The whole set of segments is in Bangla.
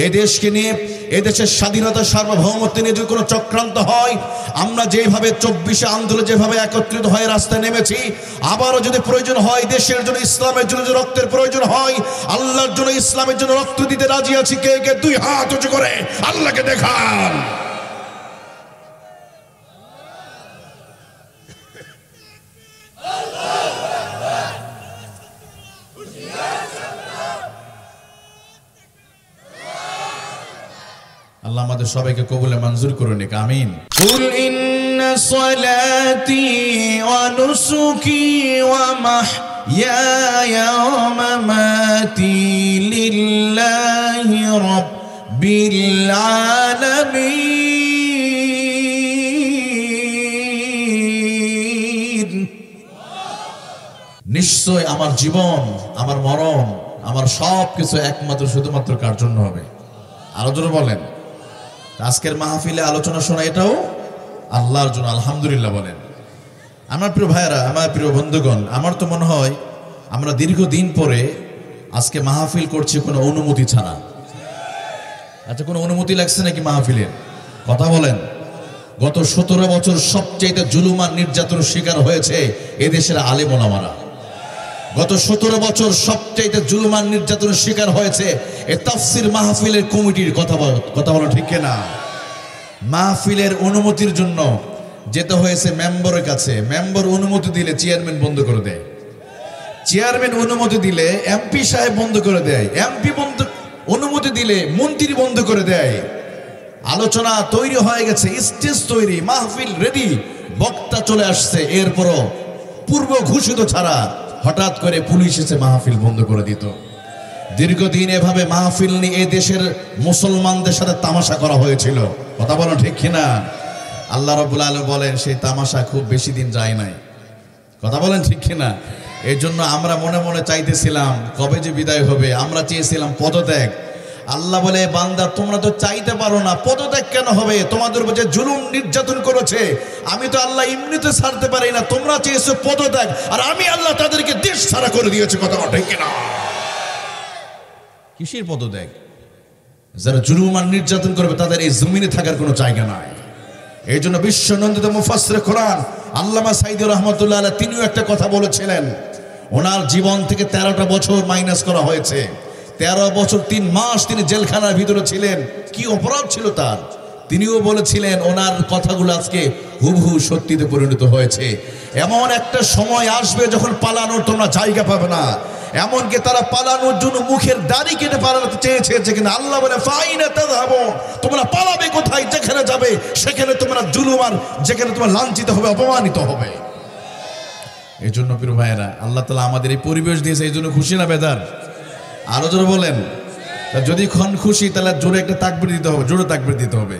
এই দেশকে নিয়ে, এদেশের স্বাধীনতা সার্বভৌমত্ব নিয়ে যদি কোনো চক্রান্ত হয়, আমরা যেভাবে 24শে আন্দোলনে যেভাবে একত্রিত হয়ে রাস্তায় নেমেছি, আবারও যদি প্রয়োজন হয় দেশের জন্য, ইসলামের জন্য যদি রক্তের প্রয়োজন হয়, আল্লাহর জন্য ইসলামের জন্য রক্ত দিতে রাজি আছি। কে কে দুই হাত উঁচু করে আল্লাহকে দেখান। আল্লাহ আমাদের সবাইকে কবুলে মঞ্জুর করুন, আমিন। কুল ইন্না সালাতি ওয়া নুসুকি ওয়া মাহইয়ায়া ওয়া মামাতি লিল্লাহি রাব্বিল আলামিন। নিশ্চয় আমার জীবন, আমার মরণ, আমার সব কিছু একমাত্র শুধুমাত্র কার জন্য হবে? আরো জোরে বলেন। আজকের মাহফিলে আলোচনা শোনা এটাও আল্লাহর জন্য। আলহামদুলিল্লাহ বলেন। আমার প্রিয় ভাইয়েরা, আমার প্রিয় বন্ধুগণ, আমার তো মনে হয় আমরা দীর্ঘদিন পরে আজকে মাহফিল করছি কোনো অনুমতি ছাড়া। আচ্ছা, কোনো অনুমতি লাগছে নাকি মাহফিলের? কথা বলেন। গত 17 বছর সবচেয়ে জুলুম আর নির্যাতন শিকার হয়েছে এদেশের আলেম ওলামারা। গত 17 বছর সবচেয়ে জুলুম আর নির্যাতনের শিকার হয়েছে এই তাফসীর মাহফিলের কমিটির। কথা বলো ঠিক কিনা? মাহফিলের অনুমতির জন্য যেতে হয়েছে মেম্বারের কাছে। মেম্বার অনুমতি দিলে চেয়ারম্যান বন্ধ করে দেয়, চেয়ারম্যান অনুমতি দিলে এমপি সাহেব বন্ধ করে দেয়, এমপি অনুমতি দিলে মন্ত্রী বন্ধ করে দেয়। আলোচনা তৈরি হয়ে গেছে, স্টেজ তৈরি, মাহফিল রেডি, বক্তা চলে আসছে, এরপরও পূর্ব ঘোষিত ছাড়া হঠাৎ করে পুলিশ এসে মাহফিল বন্ধ করে দিত। দীর্ঘদিন এভাবে মাহফিল নিয়ে এই দেশের মুসলমানদের সাথে তামাশা করা হয়েছিল। কথা বলো ঠিক কিনা? আল্লাহ রাব্বুল আলামিন বলেন সেই তামাশা খুব বেশি দিন যায় নাই। কথা বলেন ঠিক কিনা? এই জন্য আমরা মনে মনে চাইতেছিলাম কবে যে বিদায় হবে। আমরা চেয়েছিলাম পদত্যাগ। আল্লাহ বলে, বান্দা তোমরা তো চাইতে পারো না, পদত্যাগ কেন হবে? তোমাদের উপর যে জুলুম নির্যাতন করেছে আমি তো আল্লাহ এমনিতে ছাড়তে পারি না। তোমরা চেয়েছো পদত্যাগ, আর আমি আল্লাহ তাদেরকে দেশ ছাড়া করে দিয়েছি। কথা ঠিক কিনা? কিসের পদত্যাগ? যারা জুলুম আর নির্যাতন করবে তাদের এই জমিনে থাকার কোনো জায়গা নাই। এই জন্য বিশ্ব নন্দিত মুফাসসির কোরআন আল্লামা সাঈদী রাহমাতুল্লাহ আলাইহি তিনিও একটা কথা বলেছিলেন। ওনার জীবন থেকে 13টা বছর মাইনাস করা হয়েছে। 13 বছর 3 মাস তিনি জেলখানার ভিতরে ছিলেন। কি অপরাধ ছিল তার? তিনিও বলেছিলেন ওনার কথাগুলো আজকে হুবহু সত্যিতে পরিণত হয়েছে। এমন একটা সময় আসবে যখন পালানোর তোমরা জায়গা পাবে না। এমনকি তারা পালানোর জন্য মুখের দাড়ি কেটে পালাতে চেয়েছে, কিন্তু আল্লাহ বলে ফাইনা তাযহাবুন, তোমরা পালাবে কোথায়? যেখানে যাবে সেখানে তোমরা জুলুম আর যেখানে তোমরা লাঞ্ছিত হবে, অপমানিত হবে। এই জন্য প্রিয় ভাইয়েরা, আল্লাহ তাআলা আমাদের এই পরিবেশ দিয়েছে, এই জন্য খুশি না বেজার? আরো জোরে বলেন। যদি খন খুশি তাহলে জোরে একটা তাকবীর দিতে হবে, জোরে তাকবীর দিতে হবে।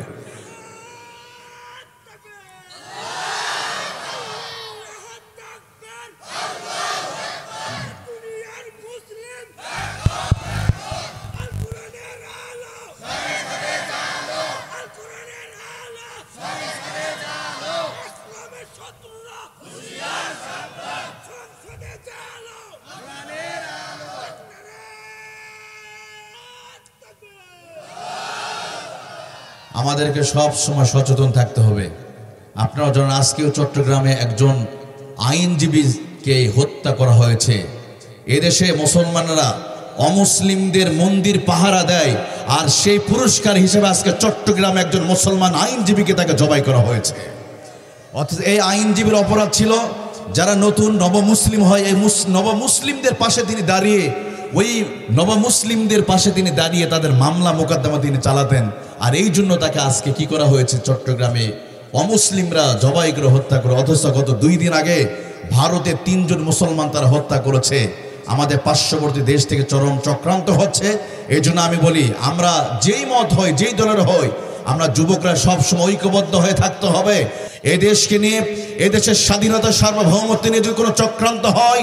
আমাদেরকে সব সময় সচেতন থাকতে হবে। আপনারা জানেন আজকেও চট্টগ্রামে একজন আইনজীবীকে হত্যা করা হয়েছে। এদেশে মুসলমানরা অমুসলিমদের মন্দির পাহারা দেয়, আর সেই পুরস্কার হিসেবে আজকে চট্টগ্রামে একজন মুসলমান আইনজীবীকে তাকে জবাই করা হয়েছে। অথচ এই আইনজীবীর অপরাধ ছিল যারা নতুন নবমুসলিম হয়, এই নবমুসলিমদের পাশে তিনি দাঁড়িয়ে, ওই নবমুসলিমদের পাশে তিনি দাঁড়িয়ে তাদের মামলা মোকদ্দমা তিনি চালাতেন। আর এই জন্য তাকে আজকে কি করা হয়েছে, চট্টগ্রামে অমুসলিমরা জবাই করে হত্যা করে। অথচ গত 2 দিন আগে ভারতে 3 জন মুসলমান তারা হত্যা করেছে। আমাদের পার্শ্ববর্তী দেশ থেকে চরম চক্রান্ত হচ্ছে। এই জন্য আমি বলি, আমরা যেই মত হয়, যেই দলের হয়, আমরা যুবকরা সবসময় ঐক্যবদ্ধ হয়ে থাকতে হবে। এই দেশকে নিয়ে, এদেশের স্বাধীনতা সার্বভৌমত্ব নিয়ে যদি কোনো চক্রান্ত হয়,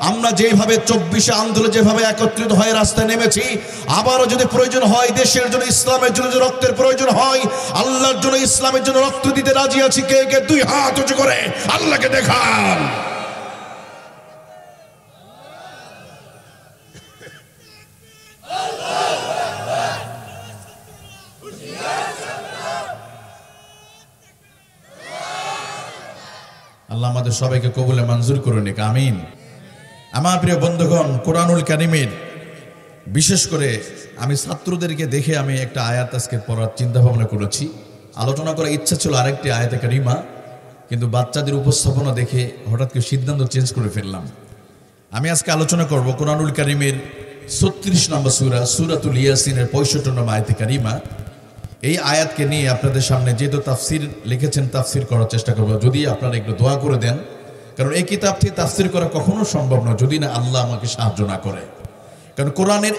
আমরা যেভাবে 24শে আন্দোলনে যেভাবে একত্রিত হয়ে রাস্তায় নেমেছি, আবারও যদি প্রয়োজন হয় দেশের জন্য, ইসলামের জন্য যদি রক্তের প্রয়োজন হয়, আল্লাহর জন্য ইসলামের জন্য রক্ত দিতে রাজি আছি। কে কে দুই হাত উঁচু করে আল্লাহকে দেখান। আল্লাহ আমাদের সবাইকে কবুলে মঞ্জুর করে নিক, আমিন। আমার প্রিয় বন্ধুগণ, কোরআনুল কারীমের বিশেষ করে আমি ছাত্রদেরকে দেখে আমি একটা আয়াত আজকে পড়ার চিন্তা ভাবনা করেছি। আলোচনা করার ইচ্ছা ছিল আরেকটি আয়াতে কারিমা, কিন্তু বাচ্চাদের উপস্থাপনা দেখে হঠাৎ করে সিদ্ধান্ত চেঞ্জ করে ফেললাম। আমি আজকে আলোচনা করব কোরআনুল কারীমের 36 নম্বর সূরা সূরাতুল ইয়াসিনের 65 নম্বর আয়াতে কারিমা। এই আয়াতকে নিয়ে আপনাদের সামনে যেহেতু তাফসির লিখেছেন, তাফসির করার চেষ্টা করব, যদি আপনারা একটু দোয়া করে দেন, কারণ এই কিতাব থেকে তাফসির করা কখনো সম্ভব নয় যদি না আল্লাহ আমাকে সাহায্য না করে। কারণ কোরআনের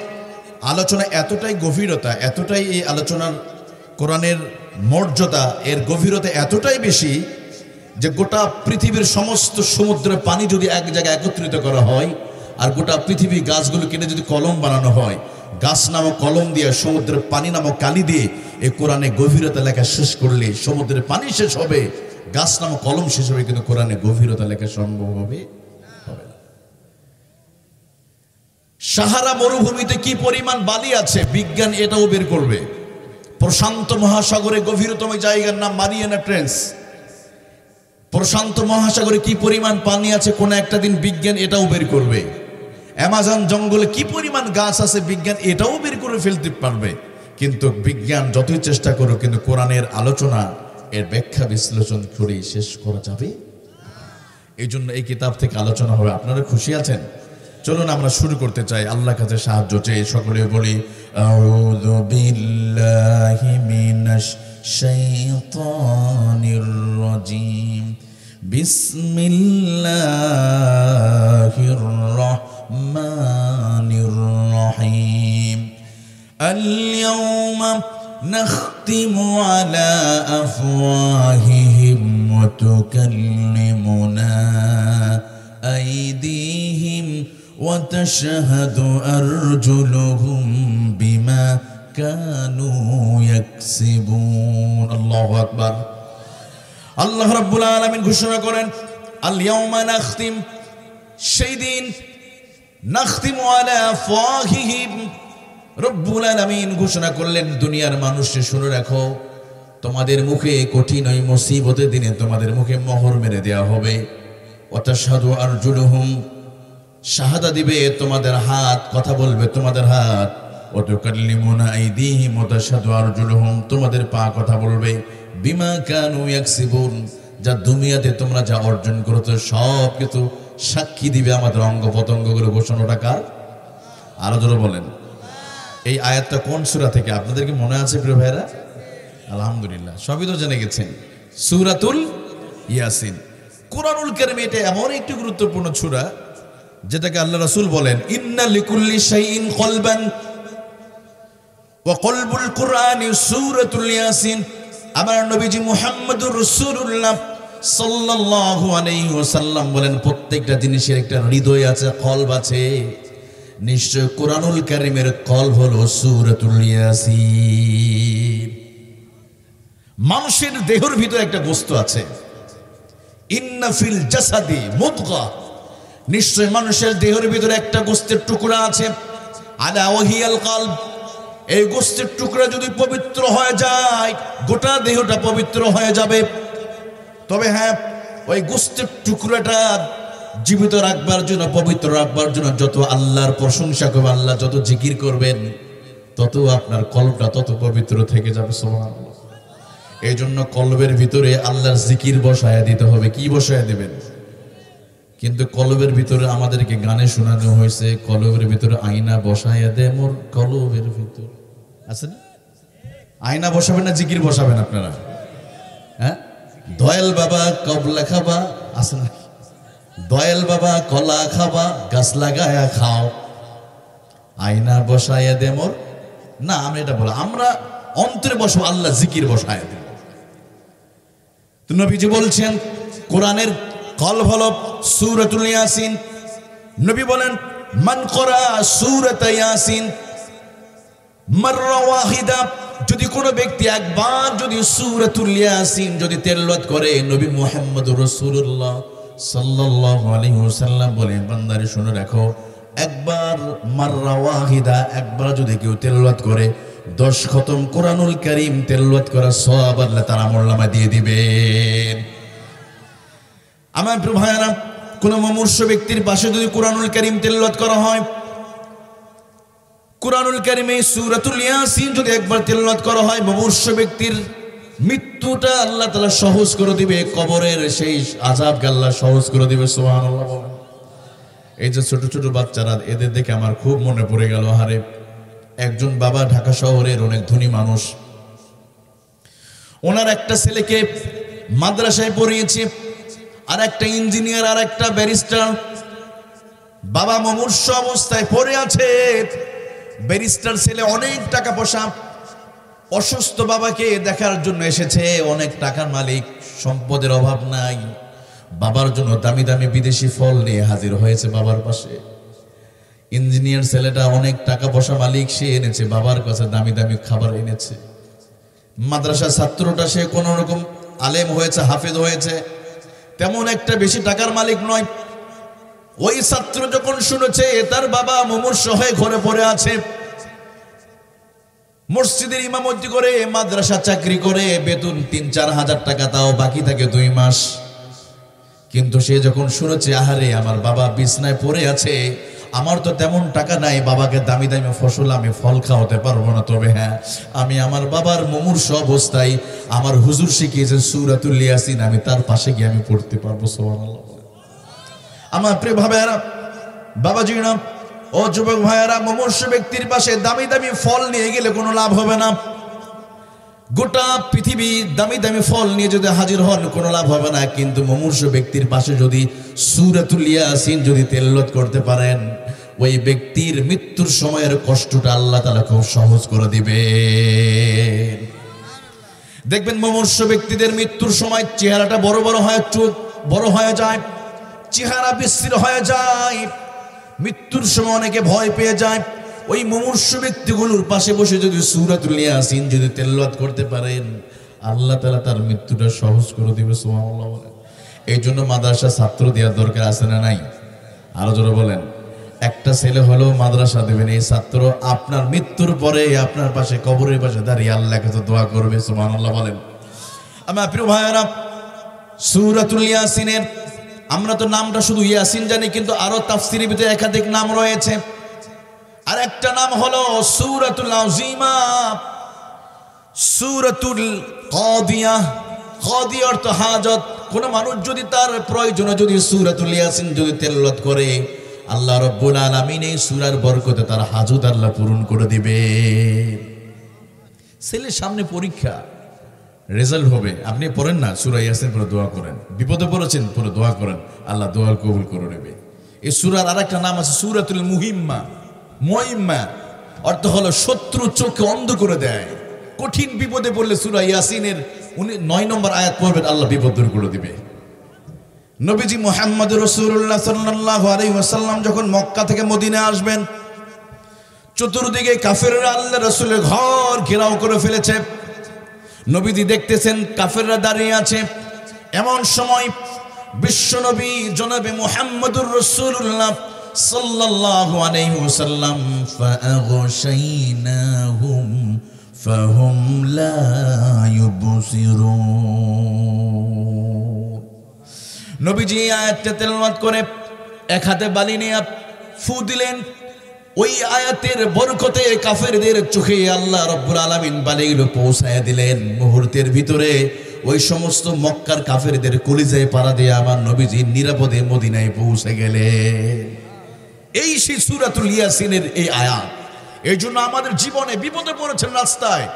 আলোচনা এতটাই গভীরতা, এতটাই এই আলোচনার কোরআনের মর্যাদা, এর গভীরতা এতটাই বেশি যে গোটা পৃথিবীর সমস্ত সমুদ্রের পানি যদি এক জায়গায় একত্রিত করা হয় আর গোটা পৃথিবী গাছগুলো কেটে যদি কলম বানানো হয়, গাছ নামক কলম দিয়ে সমুদ্রের পানি নামক কালি দিয়ে এই কোরআনে গভীরতা লেখা শেষ করলে সমুদ্রের পানি শেষ হবে, গাছ নামক কলম শেষ হবে, কিন্তু কোরআনে গভীরতা লেখা সম্ভব হবে না। সাহারা মরুভূমিতে কি পরিমাণ বালি আছে বিজ্ঞান এটাও বের করবে। প্রশান্ত মহাসাগরে গভীরতম জায়গার নাম মারিয়ানা ট্রেঞ্চ। প্রশান্ত মহাসাগরে কি পরিমাণ পানি আছে কোন একটা দিন বিজ্ঞান এটাও বের করবে। অ্যামাজন জঙ্গলে কি পরিমাণ গাছ আছে বিজ্ঞান এটাও বের করে ফেলতে পারবে। কিন্তু বিজ্ঞান যতই চেষ্টা করুক, কিন্তু কোরআনের আলোচনা, এর ব্যাখ্যা বিশ্লেষণ করে শেষ করা যাবে। এই জন্য এই কিতাব থেকে আলোচনা হবে। আপনারা খুশি আছেন? চলুন আমরা শুরু করতে চাই। আল্লাহর কাছে সাহায্য চেয়ে সকলে বলি, আউযু বিল্লাহি মিনাশ শাইতানির রাজিম, বিসমিল্লাহির রাহমানির রাহিম। আল-ইয়াওমা নাখতিমু আলা আফওয়াহিহিম ওয়া তুকাল্লিমুনা আইদিহিম ওয়া তাশহাদু আরজুলুহুম বিমা কানু ইয়াকসিবুন। আল্লাহু আকবার। আল্লাহ রাব্বুল আলামিন ঘোষণা করেন, আল ইয়াউমা নাখতিম, সেই দিন, নাখতিমু আলা আফওয়াহিহিম, রব্বুল আলামিন ঘোষণা করলেন দুনিয়ার মানুষকে শুনে রাখো, তোমাদের মুখে কঠিন ওই মুসিবতের দিনে তোমাদের মুখে মোহর মেরে দেওয়া হবে। ওয়া তাশহাদু আরজুলুহুম, শাহাদা দিবে তোমাদের হাত, কথা বলবে তোমাদের হাত। ওয়া তুকাল্লিমুনা আইদিহিম ওয়া তাশহাদু আরজুলুহুম, তোমাদের পা কথা বলবে। বিমা কানু ইয়াকসিবুন, যা দুনিয়াতে তোমরা যা অর্জন করেছো সব কিছু সাক্ষী দিবে আমাদের অঙ্গ প্রত্যঙ্গগুলো। ঘোষণাটা কার? আরো জোরে বলেন। এই আয়াতটা কোন সূরা থেকে আপনাদের কি মনে আছে প্রিয় ভাইরা? আলহামদুলিল্লাহ, সবই তো জেনে গেছেন। সূরাতুল ইয়াসিন। কোরআনুল কারীম এটা এমন একটি গুরুত্বপূর্ণ সূরা যেটাকে আল্লাহ রাসূল বলেন, ইন্না লিকুল্লি শাইইন কলবান ওয়া কলবুল কুরআনি সূরাতুল ইয়াসিন। আমার নবীজি মুহাম্মদুর রাসূলুল্লাহ সাল্লাল্লাহু আলাইহি ওয়াসাল্লাম বলেন, প্রত্যেকটা জিনিসের একটা হৃদয় আছে, কলব আছে। নিশ্চয় কোরআনুল কারীমের কলব হলো সূরাতুল ইয়াসিন। মানুষের দেহের ভিতরে একটা বস্তু আছে, ইন্না ফিল জাসাদি মুদগা, নিশ্চয় মানুষের দেহের ভিতরে একটা গোস্তের টুকরা আছে, আলা ওয়াহিয়াল কলব। এই গোস্তের টুকরা যদি পবিত্র হয়ে যায় গোটা দেহটা পবিত্র হয়ে যাবে। তবে হ্যাঁ, ওই গোস্তের টুকরাটা জীবিত রাখবার জন্য, পবিত্র রাখবার জন্য যত আল্লাহর প্রশংসা করবেন, আল্লাহ যত জিকির করবেন, তত আপনার কলবটা তত পবিত্র থেকে যাবে। সুবহানাল্লাহ। এই জন্য কলবের ভিতরে আল্লাহর জিকির বসায়া দিতে হবে। কি বসায়া দিবেন? কিন্তু কলবের ভিতরে আমাদেরকে গানে শোনানো হয়েছে, কলবের ভিতরে আয়না বসায়া দে মোর কলবের ভিতর, আছে না? আয়না বসাবেন না জিকির বসাবেন আপনারা? হ্যাঁ, দয়াল বাবা কবলা খাবা, আছে না? দয়াল বাবা কলা খাবা, গাছ লাগায়া খাও, আয়না বসায়া দে মোর, না আমরা এটা বলা, আমরা অন্তরে বসাবো, আল্লাহ জিকির বসায়া দেব। তো নবীজি বলছেন কোরআনের কলব হলো সূরাতুল ইয়াসিন। নবী বলেন, মান করা সূরাত ইয়াসিন মাররা ওয়াহিদা, যদি কোনো ব্যক্তি একবার যদি সূরাতুল ইয়াসিন যদি তেলাওয়াত করে, নবী মুহাম্মদুর রাসূলুল্লাহ সাল্লাল্লাহু আলাইহি ওয়াসাল্লাম বলেন, বান্দারে শুনে রাখো, একবার মাররা ওয়াহিদা, একবার যদি কেউ তেলাওয়াত করে 10 খতম কোরআনুল কারীম তেলাওয়াত করার সওয়াব আল্লাহ তাআলা আমলনামায় দিয়ে দিবেন। আমার প্রিয় ভাইয়েরা, কোন মুমূর্ষু ব্যক্তির পাশে যদি কুরআনুল কারীম তেলাওয়াত করা হয়, কুরআনুল কারীমে সূরাতুল ইয়াসিন যদি একবার তেলাওয়াত করা হয়, মুমূর্ষু ব্যক্তির মৃত্যুটা আল্লাহ তাআলা সহজ করে দিবে, কবরের সেই আযাবকে আল্লাহ সহজ করে দিবে। সুবহানাল্লাহ বলেন। এই যে ছোট ছোট বাচ্চারা, এদের দেখে আমার খুব মনে পড়ে গেল। হারে, একজন বাবা ঢাকা শহরের অনেক ধনী মানুষ, ওনার একটা ছেলেকে মাদ্রাসায় পড়িয়েছে, আর একটা ইঞ্জিনিয়ার, আর একটা ব্যারিস্টার। বাবা মুমূর্ষু অবস্থায় পড়ে আছে, ব্যারিস্টার ছেলে অনেক টাকা পয়সা, অসুস্থ বাবাকে দেখার জন্য এসেছে, অনেক টাকার মালিক, সম্পদের অভাব নাই, বাবার জন্য দামি দামি বিদেশি ফল নিয়ে হাজির হয়েছে বাবার পাশে। ইঞ্জিনিয়ার ছেলেটা অনেক টাকা পয়সা মালিক, সে এনেছে বাবার কাছে দামি দামি খাবার এনেছে। মাদ্রাসা ছাত্রটা সে কোন রকম আলেম হয়েছে, হাফেজ হয়েছে, তেমন একটা বেশি টাকার মালিক নয়। ওই ছাত্র যখন শুনেছে তার বাবা মুমূর্ষু হয়ে ঘরে পড়ে আছে, মসজিদের ইমামতি করে, মাদ্রাসা চাকরি করে, বেতন ৩-৪ হাজার টাকা, তাও বাকি থাকে 2 মাস। কিন্তু সে যখন শুনেছে আহারে আমার বাবা বিছনায় পড়ে আছে, আমার তো তেমন টাকা নাই, বাবাকে দামি দামি ফসল আমি ফল খাওয়াতে পারবো না, তবে হ্যাঁ আমি আমার বাবার মুমূর্ষু অবস্থায় আমার হুজুর শিখিয়েছে সূরাতুল ইয়াসিন, আমি তার পাশে গিয়ে আমি পড়তে পারবো। সুবহানাল্লাহ। আমার প্রিয় ভাইয়েরা, বাবাজিরা, ও যুবক ভাইয়েরা, মুমূর্ষু ব্যক্তির পাশে দামি দামি ফল নিয়ে গেলে কোনো লাভ হবে না। গোটা পৃথিবী দামি দামি ফল নিয়ে যদি হাজির হন কোনো লাভ হবে না, কিন্তু মুমূর্ষু ব্যক্তির পাশে যদি সূরাতুল ইয়াসিন যদি তেলাওয়াত করতে পারেন, ওই ব্যক্তির মৃত্যুর সময়ের কষ্টটা আল্লাহ তাআলা খুব সহজ করে দিবে। দেখবেন মুমূর্ষু ব্যক্তিদের মৃত্যুর সময় চেহারাটা বড় বড় হয়, চোখ বড় হয়ে যায়, চেহারা বিস্তীর হয়ে যায়, মৃত্যুর সময় অনেকে ভয় পেয়ে যায়। ওই মুমূর্ষু ব্যক্তিগুলোর পাশে বসে যদি সূরাতুল ইয়াসিন যদি তেলাওয়াত করতে পারেন, আল্লাহ তাআলা তার মৃত্যুটা সহজ করে দিবে। সুবহানাল্লাহ বলেন। এই জন্য মাদ্রাসা ছাত্র দেওয়ার দরকার আছে না নাই? আরো জোরে বলেন। একটা ছেলে হলো মাদ্রাসা দেবেন, এই ছাত্র আপনার মৃত্যুর পরে আপনার পাশে কবরের পাশে দাঁড়িয়ে আল্লাহর কাছে দোয়া করবে। সুবহানাল্লাহ বলেন। আমার প্রিয় ভাইয়েরা, সূরাতুল ইয়াসিনের আমরা তো নামটা শুধু ইয়াসিন জানি, কিন্তু আরো তাফসীরের ভিতরে একাধিক নাম রয়েছে। আর একটা নাম হলো সূরাতুল আযীমা, সূরাতুল কাদিয়া। কাদিয়া অর্থ হাজত। কোন মানুষ যদি তার প্রয়োজনে যদি সূরাতুল ইয়াসিন যদি তেলাওয়াত করে, আল্লাহ রাব্বুল আলামিন এই সূরার বরকতে তার হাজত আল্লাহ পূরণ করে দিবে। ছেলের সামনে পরীক্ষা, রেজাল্ট হবে, আপনি পড়েন না সূরা ইয়াসিন পড়ে দোয়া করেন, বিপদে পড়েছেন পড়ে দোয়া করেন, আল্লাহ দোয়া কবুল করে নেবে। এই সূরার আরেকটা নাম আছে সূরাতুল মুহিম্মা। মুহিম্মা অর্থ হলো শত্রু চোখে অন্ধ করে দেয়। কঠিন বিপদে পড়লে সূরা ইয়াসিনের 9 নম্বর আয়াত পড়বেন, আল্লাহ বিপদ দূর করে দিবে। নবীজি মুহাম্মদ রাসূলুল্লাহ সাল্লাল্লাহু আলাইহি ওয়াসাল্লাম যখন মক্কা থেকে মদিনায় আসবেন, চতুর্দিকে কাফেররা আল্লাহ রাসূলের ঘর ঘেরাও করে ফেলেছে। নবীজি দেখতেছেন কাফেররা দাঁড়িয়ে আছে। এমন সময় বিশ্বনবী জনাবে মুহাম্মদুর রাসূলুল্লাহ সাল্লাল্লাহু আলাইহি ওয়াসাল্লাম ফাআগশাইনাহুম ফাহুম লা ইউবসিরুন। নবীজি আয়াতটা তেলাওয়াত করে এক হাতে বালি নিয়ে ফু দিলেন। ওই আয়াতের বরকতে কাফেরদের চোখে আল্লাহ রাব্বুল আলামিন বালিগুলো পৌঁছায় দিলেন। মুহূর্তের ভিতরে ওই সমস্ত মক্কার কাফেরদের কলিজায় পাড়া দিয়ে আমার নবীজি নিরাপদে মদিনায় পৌঁছে গেলেন। এই সেই সূরাতুল ইয়াসিনের এই আয়াত। এই জন্য আমাদের জীবনে বিপদে পড়েছেন, রাস্তায়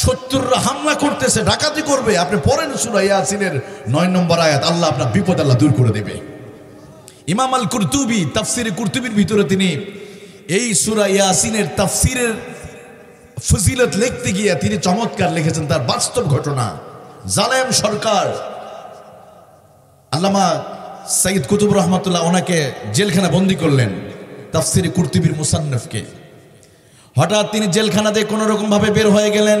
শত্রুরা হামলা করতেছে, ডাকাতি করবে, আপনি পড়েন সূরা ইয়াসিনের 9 নম্বর আয়াত, আল্লাহ আপনার বিপদ আল্লাহ দূর করে দেবে। ইমাম আল কুরতুবী তাফসীরে কুরতুবীর ভিতরে তিনি এই সূরা ইয়াসিনের তাফসীরের ফজিলত লিখতে গিয়ে তিনি চমৎকার লিখেছেন তার বাস্তব ঘটনা। জালেম সরকার আল্লামা সাইয়্যিদ কুতুব রহমাতুল্লাহ ওনাকে জেলখানা বন্দী করলেন, তাফসীরে কুরতুবীর মুসান্নিফকে। হঠাৎ তিনি জেলখানাতে কোনো রকম ভাবে বের হয়ে গেলেন।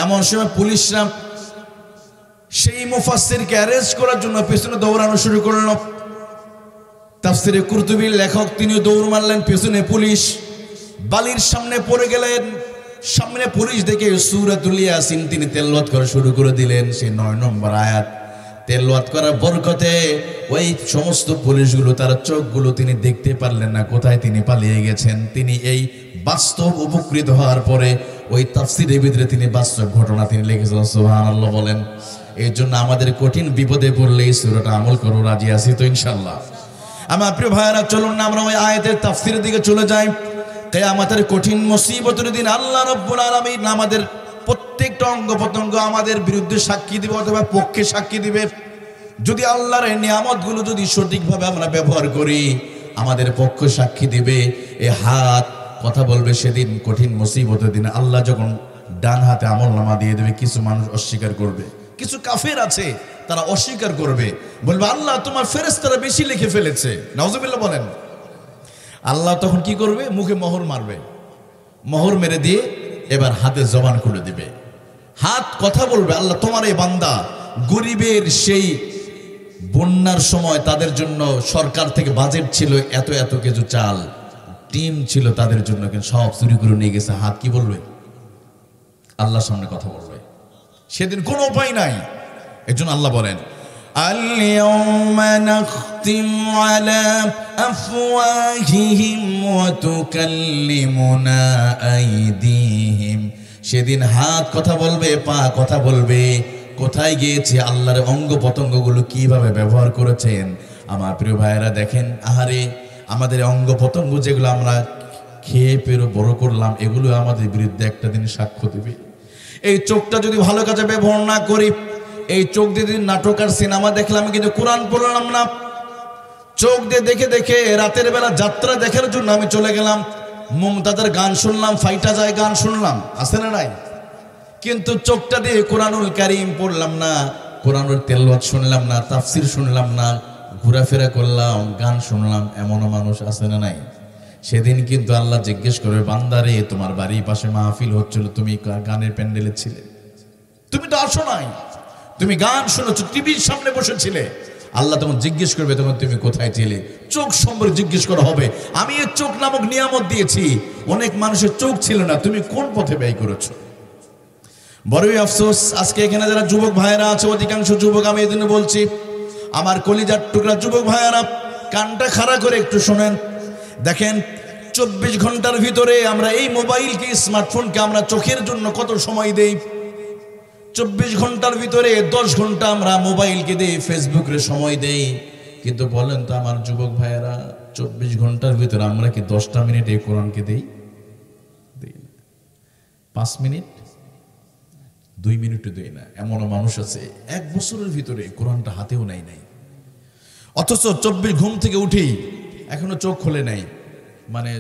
এমন সময় পুলিশরা সেই মুফাসসিরকে অ্যারেস্ট করার জন্য পেছনে দৌড়ানো শুরু করলো। তাফসীরে কুরতুবীর লেখক তিনি দৌড় মারলেন, পেছনে পুলিশ, বালির সামনে পড়ে গেলেন। সামনে পুলিশ দেখে সূরাতুল ইয়াসিন তিনি তেলাওয়াত করা শুরু করে দিলেন, সেই 9 নম্বর আয়াত। তেলাওয়াত করার বরকতে ওই সমস্ত পুলিশগুলো তার চোখগুলো তিনি দেখতে পারলেন না, কোথায় তিনি পালিয়ে গেছেন। তিনি এই বাস্তব উপকৃত হওয়ার পরে ওই তাফসীরের ভিতরে তিনি বাস্তব ঘটনা তিনি লিখেছেন। সুবহানাল্লাহ বলেন। এই জন্য আমাদের কঠিন বিপদে পড়লে এই সূরাটা আমল করো, রাজি আছি তো ইনশাআল্লাহ? আমার প্রিয় ভাইয়েরা, চলুন না আমরা ওই আয়াতের তাফসীরের দিকে চলে যাই। কিয়ামতের কঠিন মুসিবতের দিন আল্লাহ রাব্বুল আলামিন আমাদের প্রত্যেকটা অঙ্গ প্রত্যঙ্গ আমাদের বিরুদ্ধে সাক্ষী দিবে অথবা পক্ষে সাক্ষী দিবে। যদি আল্লাহর এই নিয়ামতগুলো যদি সঠিকভাবে আমরা ব্যবহার করি, আমাদের পক্ষ সাক্ষী দিবে। এই হাত কথা বলবে সেদিন কঠিন মুসিবতের দিন। আল্লাহ যখন ডান হাতে আমলনামা দিয়ে দেবে, কিছু মানুষ অস্বীকার করবে, কিছু কাফের আছে তারা অস্বীকার করবে, বলবে আল্লাহ তোমার ফেরেশতারা বেশি লিখে ফেলেছে। নাউজুবিল্লাহ বলেন। আল্লাহ তখন কি করবে? মুখে মোহর মারবে, মোহর মেরে দিয়ে এবার হাতে জবান খুলে দিবে। হাত কথা বলবে, আল্লাহ তোমার এই বান্দা গরিবের সেই বন্যার সময় তাদের জন্য সরকার থেকে বাজেট ছিল এত এত কিছু চাল, টিম ছিল তাদের জন্য, কিন্তু সব চুরি করে নিয়ে গেছে। হাত কি বলবে? আল্লাহর সামনে কথা বলবে। সেদিন কোনো উপায় নাই। এজন্য আল্লাহ বলেন আল-ইয়াওমা নাখতিমু আলা আফওয়াহিহিম ওয়া তুকাল্লিমুনা আইদিহিম। সেদিন হাত কথা বলবে, পা কথা বলবে। কোথায় গিয়েছে? আল্লাহর অঙ্গ প্রত্যঙ্গগুলো কিভাবে ব্যবহার করেছেন। আমার প্রিয় ভাইয়েরা দেখেন, আহারে আমাদের অঙ্গ প্রত্যঙ্গ যেগুলো আমরা খেয়ে পেরো বড় করলাম, এগুলো আমাদের বিরুদ্ধে একটা দিন সাক্ষ্য দিবে। এই চোখটা যদি ভালো কাজে ব্যবহার না করি, এই চোখ দিয়ে যদি নাটক আর সিনেমা দেখলাম কিন্তু কোরআন পড়লাম না, চোখ দিয়ে দেখে দেখে রাতের বেলা যাত্রা দেখার জন্য আমি চলে গেলাম, মুমতাজের গান শুনলাম, ফাইটা যায় গান শুনলাম, আছে না নাই? কিন্তু চোখটা দিয়ে কোরআনুল কারীম পড়লাম না, কোরআনুল তেলাওয়াত শুনলাম না, তাফসীর শুনলাম না, ঘোরাফেরা করলাম, গান শুনলাম, এমনও মানুষ আছে না নাই? সেদিন কিন্তু আল্লাহ জিজ্ঞেস করবে, বান্দারে তোমার বাড়ির পাশে মাহফিল হচ্ছিল, তুমি গানের প্যান্ডেলে ছিলে, তুমি তো আসো নাই, তুমি গান শুনেছো, টিভির সামনে বসেছিলে। আল্লাহ তখন জিজ্ঞেস করবে, তখন তুমি কোথায় ছিলে? চোখ সম্পর্কে জিজ্ঞেস করা হবে। আমি এই চোখ নামক নিয়ামত দিয়েছি, অনেক মানুষের চোখ ছিল না, তুমি কোন পথে ব্যয় করেছো? বড়ই আফসোস, আজকে এখানে যারা যুবক ভাইয়েরা আছে, অধিকাংশ যুবক, আমি এই জন্য বলছি, আমার কলিজার টুকরা যুবক ভাইয়েরা, কানটা খাড়া করে একটু শোনেন। দেখেন 24 ঘন্টার ভিতরে আমরা এই মোবাইলকে, স্মার্টফোনকে আমরা চোখের জন্য কত সময় দেই। 24 ঘন্টার ভিতরে 10 ঘন্টা আমরা মোবাইলকে দেই, ফেসবুকে সময় দেই। কিন্তু বলেন তো আমার যুবক ভাইয়েরা, 24 ঘন্টার ভিতরে আমরা কি 10টা মিনিট এই কোরআনকে দেই? 5 মিনিট, 2 মিনিটও দেই না। এমনও মানুষ আছে 1 বছরের ভিতরে কোরআনটা হাতেও নাই। অথচ 24 ঘুম থেকে উঠেই এখনো চোখ খোলে নাই, মানে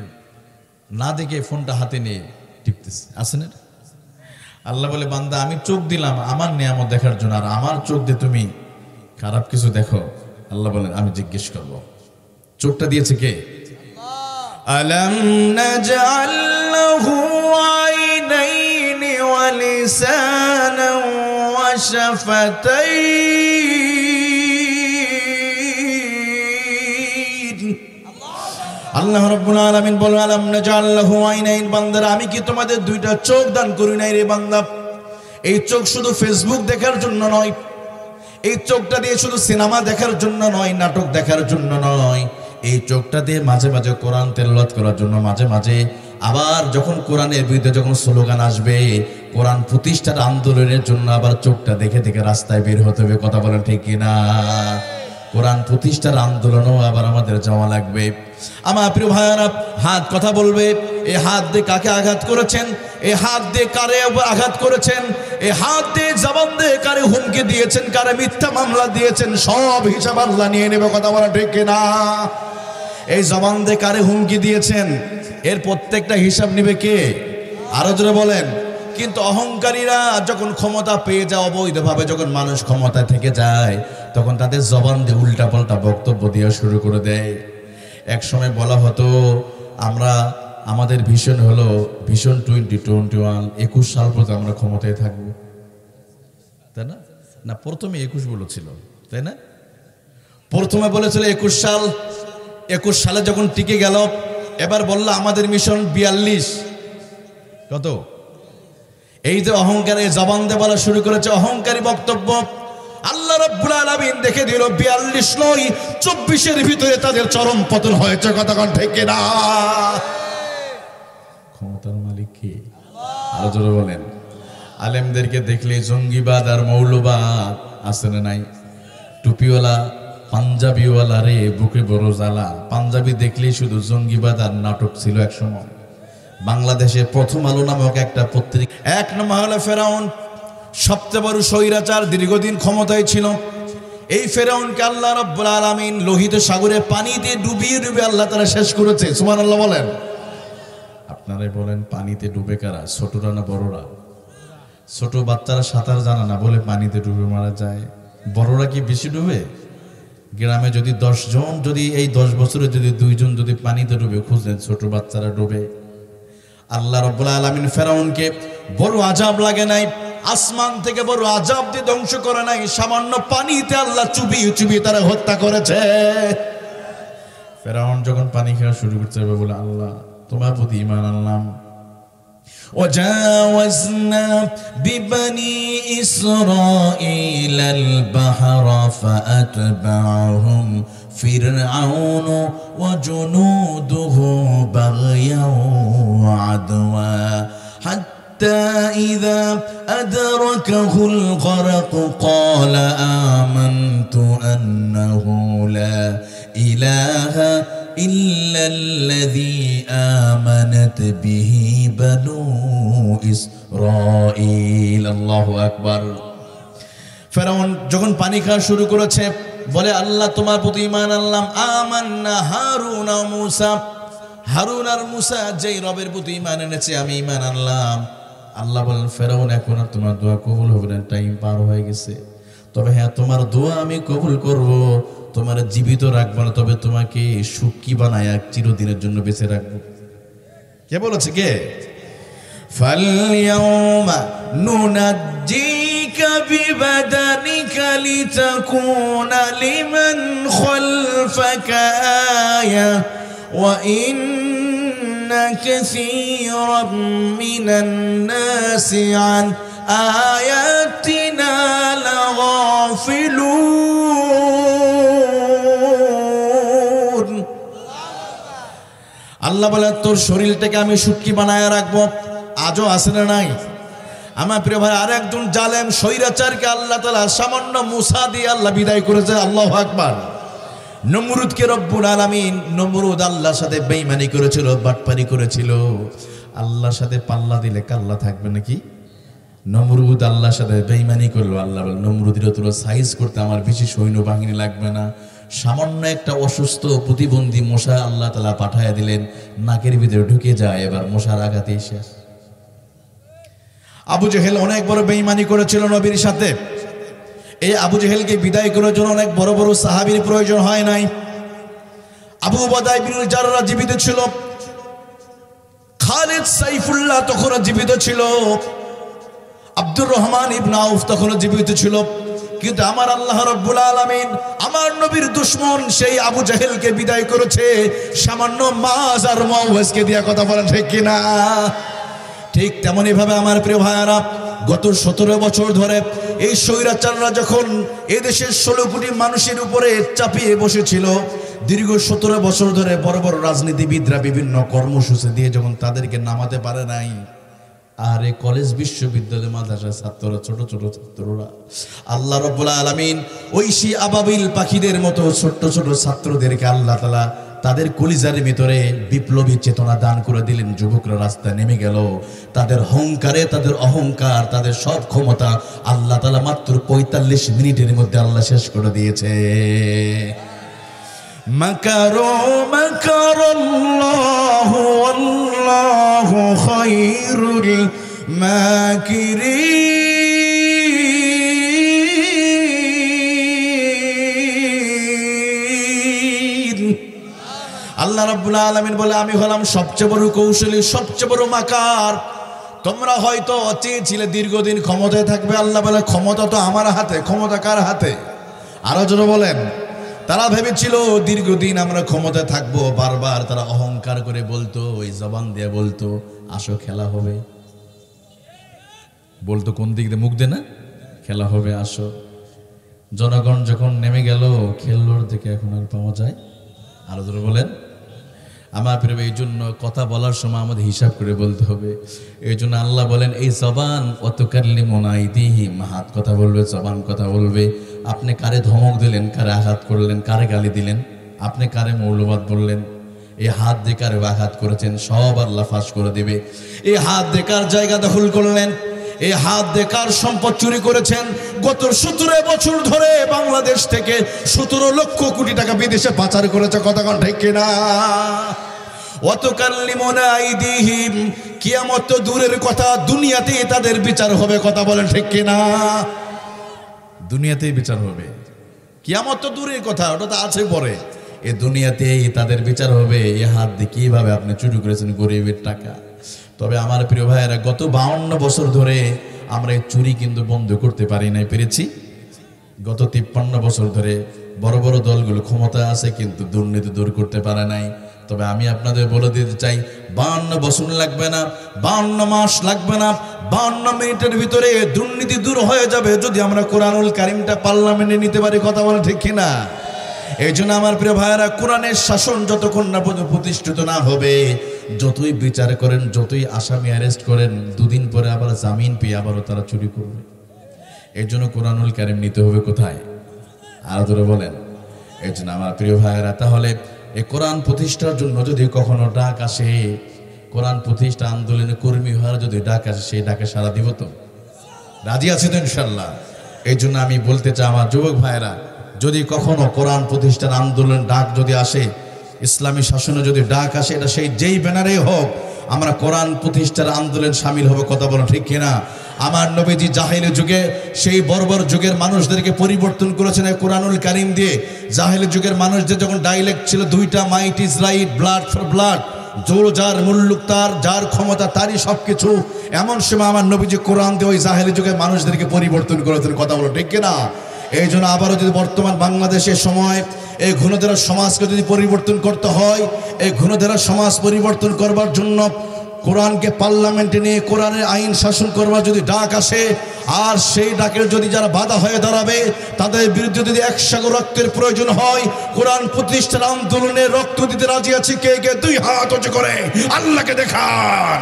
না দেখে ফোনটা হাতে নিয়ে টিপতেছে, আছে না? আল্লাহ বলে, বান্দা আমি চোখ দিলাম আমার নিয়ামত দেখার জন্য, আর আমার চোখ দিয়ে তুমি খারাপ কিছু দেখো। আল্লাহ বলেন, আমি জিজ্ঞেস করব, চোখটা দিয়েছে কে? আলাম নাজআল লাহু আইনাইনি ওয়া লিসানান ওয়া শাফাতাইন। আল্লাহ রাব্বুল আলামিন বলেন, আলাম নাজআল লাহু আইনাইন, বান্দারা আমি কি তোমাদের 2টা চোখ দান করি নাই রে বান্দা? এই চোখ শুধু ফেসবুক দেখার জন্য নয়, এই চোখটা দিয়ে শুধু সিনেমা দেখার জন্য নয়, নাটক দেখার জন্য নয়, এই চোখটা দিয়ে মাঝে মাঝে কোরআন তেলাওয়াত করার জন্য, মাঝে মাঝে আবার যখন কোরআনের বিরুদ্ধে যখন স্লোগান আসবে, কোরআন প্রতিষ্ঠার আন্দোলনের জন্য আবার চোখটা দেখে দেখে রাস্তায় বের হতে হবে। কথা বলেন ঠিক কিনা? কোরআন প্রতিষ্ঠার আন্দোলনও আবার আমাদের যাওয়া লাগবে। আমার প্রিয় ভাইয়ারা, হাত কথা বলবে। এই হাত দিয়ে কাকে আঘাত করেছেন, এই হাত দিয়ে কারে আঘাত করেছেন, এই হাত দিয়ে জবান দিয়ে কারে হুমকি দিয়েছেন, কারে মিথ্যা মামলা দিয়েছেন, সব হিসাব আল্লাহ নিয়ে নেবে। কথা বলা ঠিক কিনা? এই জবান দিয়ে কারে হুমকি দিয়েছেন, এর প্রত্যেকটা হিসাব নিবে কে? আরো জোরে বলেন। কিন্তু অহংকারীরা যখন ক্ষমতা পেয়ে যায়, অবৈধভাবে যখন মানুষ ক্ষমতায় থেকে যায়, তখন তাদের জবান দিয়ে উল্টা পাল্টা বক্তব্য দেওয়া শুরু করে দেয়। এক সময় বলা হতো, আমাদের ভিশন হলো ভিশন 2021, 21 সাল পর্যন্ত আমরা ক্ষমতায় থাকবো, তাই না? না, প্রথমে 21 বলেছিল, তাই না? প্রথমে বলেছিল 21 সাল। 21 সালে যখন টিকে গেল, এবার বললো আমাদের মিশন 42। কত? এই যে অহংকারে জবান দিয়ে বলা শুরু করেছে, অহংকারী বক্তব্য। আল্লাহ রাব্বুল আলামিন দেখে দিল 42 নয় 24-এর ভিতরে তাদের চরম পতন হয়েছে। কথা কোন ঠিক কিনা? ক্ষমতার মালিক কে? আরো জোরে বলেন। আলেমদেরকে দেখলে জঙ্গিবাদ আর মৌলবাদ আছে না নাই? টুপিওয়ালা পাঞ্জাবিওয়ালা রে বুকে বড় জ্বালা। পাঞ্জাবি দেখলেই শুধু জঙ্গিবাদ আর নাটক ছিল এক সময়। বাংলাদেশে প্রথম আলো নামক একটা পত্রিকা, এক নম্বর হলো ফেরাউন, সবচেয়ে বড় স্বৈরাচার, দীর্ঘদিন ক্ষমতায় ছিল। এই ফেরাউনকে আল্লাহ রাব্বুল আলামিন লোহিত সাগরে পানিতে ডুবিয়ে ডুবিয়ে আল্লাহ তাআলা শেষ করেছে। সুবহানাল্লাহ বলেন। আপনারাই বলেন, পানিতে ডুবে কারা? ছোটরা না বড়রা? ছোট বাচ্চারা সাঁতার জানা না বলে পানিতে ডুবে মারা যায়। বড়রা কি বেশি ডুবে? গ্রামে যদি 10 জন, যদি এই 10 বছরে যদি 2 জন যদি পানিতে ডুবে খুঁজলেন, ছোট বাচ্চারা ডুবে। আল্লাহ রাব্বুল আলামিন ফেরাউনকে বড় আযাব লাগে নাই, আসমান থেকে বড় আযাব দিয়ে ধ্বংস করে নাই, সামান্য পানিতে আল্লাহ চুবিয়ে চুবিয়ে তারা হত্যা করেছে। ফেরাউন যখন পানি খাওয়া শুরু করতে হবে, বলে আল্লাহ তোমার প্রতি ঈমান আনলাম। وجاوزنا ببني إسرائيل البحر فأتبعهم فرعون وجنوده بغيا وعدوا حتى إذا أدركه الغرق قال آمنت أنه لا إله إلا الذي آمنت به بنو إسرائيل الله أكبر। ফেরাউন যখন পানি খাওয়া শুরু করেছে, বলে আল্লাহ তোমার প্রতি ঈমান আনলাম। আমান্না হারুন ও মূসা, হারুন আর মূসা যেই রবের প্রতি ঈমান এনেছে আমি ঈমান আনলাম। আল্লাহ বলেন, ফেরাউন এখন আর তোমার দোয়া কবুল হবে না, টাইম পার হয়ে গেছে। তবে হ্যাঁ, তোমার দোয়া আমি কবুল করব, তোমার জীবিত রাখবো না, তবে তোমাকে সুখী বানায় চিরদিনের জন্য বেঁচে রাখবো। কে বলেছে? কে? ফালইয়াউমা নুনাজ্জিকা বিবাদানিকা লিতাকুনা লিমান খালফাকা আয়া ওয়া ইন্না কাসীরাম মিনান নাসি আন আয়াতিনা লাগাফিলুন। আল্লাহ বলে, তোর শরীরটাকে আমি সুটকি বানায় রাখবো। আজও আছে না নাই? আমার প্রিয় ভাই, আর একজন জালেম স্বৈরাচারকে আল্লাহ তাআলা সামান্য মূসা দিয়ে আল্লাহ বিদায় করেছে। আল্লাহু আকবার। নমরুদকে রব্বুল আলামিন, নমরুদ আল্লাহর সাথে বেঈমানি করেছিল, বাটপারি করেছিল। আল্লাহর সাথে পাল্লা দিলে কাল্লা থাকবে নাকি? নমরুদ আল্লাহর সাথে বেঈমানি করলো। আল্লাহ বলে, নমরুদের তোরা সাইজ করতে আমার বেশি সৈন্যবাহিনী লাগবে না, সামান্য একটা অসুস্থ প্রতিবন্ধী মশা আল্লাহ তাআলা পাঠায় দিলেন, নাকের ভিতরে ঢুকে যায়, এবার মশার আঘাতেই শেষ। আবু জেহেল অনেক বড় বেঈমানি করেছিল নবীর সাথে। এই আবু জেহেলকে বিদায় করার জন্য অনেক বড় বড় সাহাবীর প্রয়োজন হয় নাই। আবু উবাদা ইবনুল জাররাহ জীবিত ছিল, খালিদ সাইফুল্লাহ তখনও জীবিত ছিল, আব্দুর রহমান ইবনে আউফ তখনও জীবিত ছিল। কিন্তু আমার আল্লাহ রাব্বুল আলামিন আমার নবীর দুশমন সেই আবু জেহেলকে বিদায় করেছে সামান্য মাছ আর মাওয়াজকে দিয়া। কথা বলেন ঠিক কিনা? ঠিক তেমনি ভাবে আমার প্রিয় ভাইয়ারা, গত 17 বছর ধরে এই স্বৈরাচাররা যখন এদেশের 16 কোটি মানুষের উপরে চাপিয়ে বসেছিল, দীর্ঘ 17 বছর ধরে বড় বড় রাজনীতিবিদরা বিভিন্ন কর্মসূচি দিয়ে যখন তাদেরকে নামাতে পারে নাই, আর এই কলেজ বিশ্ববিদ্যালয় মাদ্রাসার ছাত্ররা, ছোট ছোট ছাত্ররা, আল্লাহ রাব্বুল আলামিন ঐশী আবাবিল পাখিদের মতো ছোট ছোট ছাত্রদেরকে আল্লাহ তাআলা তাদের কলিজার ভিতরে বিপ্লবী চেতনা দান করে দিলেন। যুবকরা রাস্তায় নেমে গেল, তাদের অহংকারে, তাদের অহংকার, তাদের সব ক্ষমতা আল্লাহ তাআলা মাত্র 45 মিনিটের মধ্যে আল্লাহ শেষ করে দিয়েছে। মাকারু মাকারাল্লাহু ওয়াল্লাহু খায়রুল মাকিরিন। আল্লাহ রাব্বুল আলামিন বলে, আমি হলাম সবচেয়ে বড় কৌশলী, সবচেয়ে বড় মাকার। তোমরা হয়তো চেয়েছিলে দীর্ঘদিন ক্ষমতায় থাকবে, আল্লাহ বলে ক্ষমতা তো আমার হাতে। ক্ষমতা কার হাতে? আরো জোরে বলেন। তারা ভেবেছিল দীর্ঘদিন আমরা ক্ষমতায় থাকবো। বারবার তারা অহংকার করে বলতো, ওই জবান দিয়ে বলতো, আসো খেলা হবে। বলতো কোন দিক দিয়ে? মুখ দিয়ে না, খেলা হবে আসো। জনগণ যখন নেমে গেল, খেললোর দিকে এখন আর পাওয়া যায়। আরো ধরে বলেন। আমার প্রিয়, এই জন্য কথা বলার সময় আমাদের হিসাব করে বলতে হবে। এই জন্য আল্লাহ বলেন, এই জবান ওয়াতুকাল্লিমুনা আইদিহিম, হাত কথা বলবে, জবান কথা বলবে। আপনি কারে ধমক দিলেন, কারে আঘাত করলেন, কারে গালি দিলেন, আপনি কারে মৌলবাদ বললেন, এই হাত দিয়ে কারে আঘাত করেছেন, সব আল্লাহ ফাঁস করে দেবে। এই হাত দিয়ে কার জায়গা দখল করলেন, এই হাত দিয়ে কার সম্পদ চুরি করেছেন। গত 17 বছর ধরে বাংলাদেশ থেকে 17 লক্ষ কোটি টাকা বিদেশে পাচার করেছে। কথা কোন ঠিক কিনা? ওয়াতুকাল্লিমুনা আইদিহিম, কিয়ামত তো দূরের কথা, দুনিয়াতেই তাদের বিচার হবে। কথা বলেন ঠিক কিনা? দুনিয়াতেই বিচার হবে। কিয়ামত তো দূরের কথা, ওটা তো আছে পরে। এই দুনিয়াতেই তাদের বিচার হবে। এই হাত দিয়ে কিভাবে আপনি চুরি করেছেন গরিবের টাকা। তবে আমার প্রিয় ভাইয়েরা, গত 52 বছর ধরে আমরা এই চুরি কিন্তু বন্ধ করতে পারি নাই, পেরেছি। গত 53 বছর ধরে বড় বড় দলগুলো ক্ষমতা আছে, কিন্তু দুর্নীতি দূর করতে পারে নাই। তবে আমি আপনাদের বলে দিতে চাই, 52 বছর লাগবে না, 52 মাস লাগবে না, 52 মিনিটের ভিতরে দুর্নীতি দূর হয়ে যাবে, যদি আমরা কোরআনুল কারিমটা পার্লামেন্টে নিতে পারি। কথা বলে ঠিক কিনা? এই জন্য আমার প্রিয় ভাইয়েরা, কোরআনের শাসন যতক্ষণ না প্রতিষ্ঠিত না হবে, যতই বিচার করেন, যতই আসামি অ্যারেস্ট করেন, দুদিন পরে আবার জামিন পেয়ে আবারও তারা চুরি করবে। এই জন্য কোরআনুল কারিম নিতে হবে কোথায়? আরো ধরে বলেন। এই জন্য আমার প্রিয় ভাইয়েরা, তাহলে এই কোরআন প্রতিষ্ঠার জন্য যদি কখনো ডাক আসে, কোরআন প্রতিষ্ঠা আন্দোলনের কর্মী হওয়ার যদি ডাক আসে, সেই ডাকে সাড়া দিব তো? রাজি আছে তো ইনশাল্লাহ? এই জন্য আমি বলতে চাই, আমার যুবক ভাইয়েরা, যদি কখনো কোরআন প্রতিষ্ঠার আন্দোলন ডাক যদি আসে, ইসলামী শাসনে যদি ডাক আসে, এটা সেই যেই ব্যানারে হোক, আমরা কোরআন প্রতিষ্ঠার আন্দোলন সামিল হবে। কথা বলো ঠিক কিনা? আমার নবীজি জাহেলি যুগে, সেই বর্বর যুগের মানুষদেরকে পরিবর্তন করেছেন এই কোরআনুল কারিম দিয়ে। জাহেলি যুগের মানুষদের যখন ডাইলেক্ট ছিল দুইটা, might is right, blood for blood, জোর যার, মুল্লুক তার, যার ক্ষমতা তারই সবকিছু। এমন সময় আমার নবীজি কোরআন দিয়ে ওই জাহেলি যুগের মানুষদেরকে পরিবর্তন করেছেন। কথা বলো ঠিক কিনা? এই জন্য আবারও যদি বর্তমান বাংলাদেশের সময় এই ঘুণধরা সমাজকে যদি পরিবর্তন করতে হয়, এই ঘুণধরা সমাজ পরিবর্তন করবার জন্য কোরআনকে পার্লামেন্টে নিয়ে কোরআনের আইন শাসন করবার যদি ডাক আসে, আর সেই ডাকের যদি যারা বাধা হয়ে দাঁড়াবে, তাদের বিরুদ্ধে যদি 1 সাগর রক্তের প্রয়োজন হয়, কোরআন প্রতিষ্ঠার আন্দোলনে রক্ত দিতে রাজি আছে কে কে? 2 হাত উঁচু করে আল্লাহকে দেখান।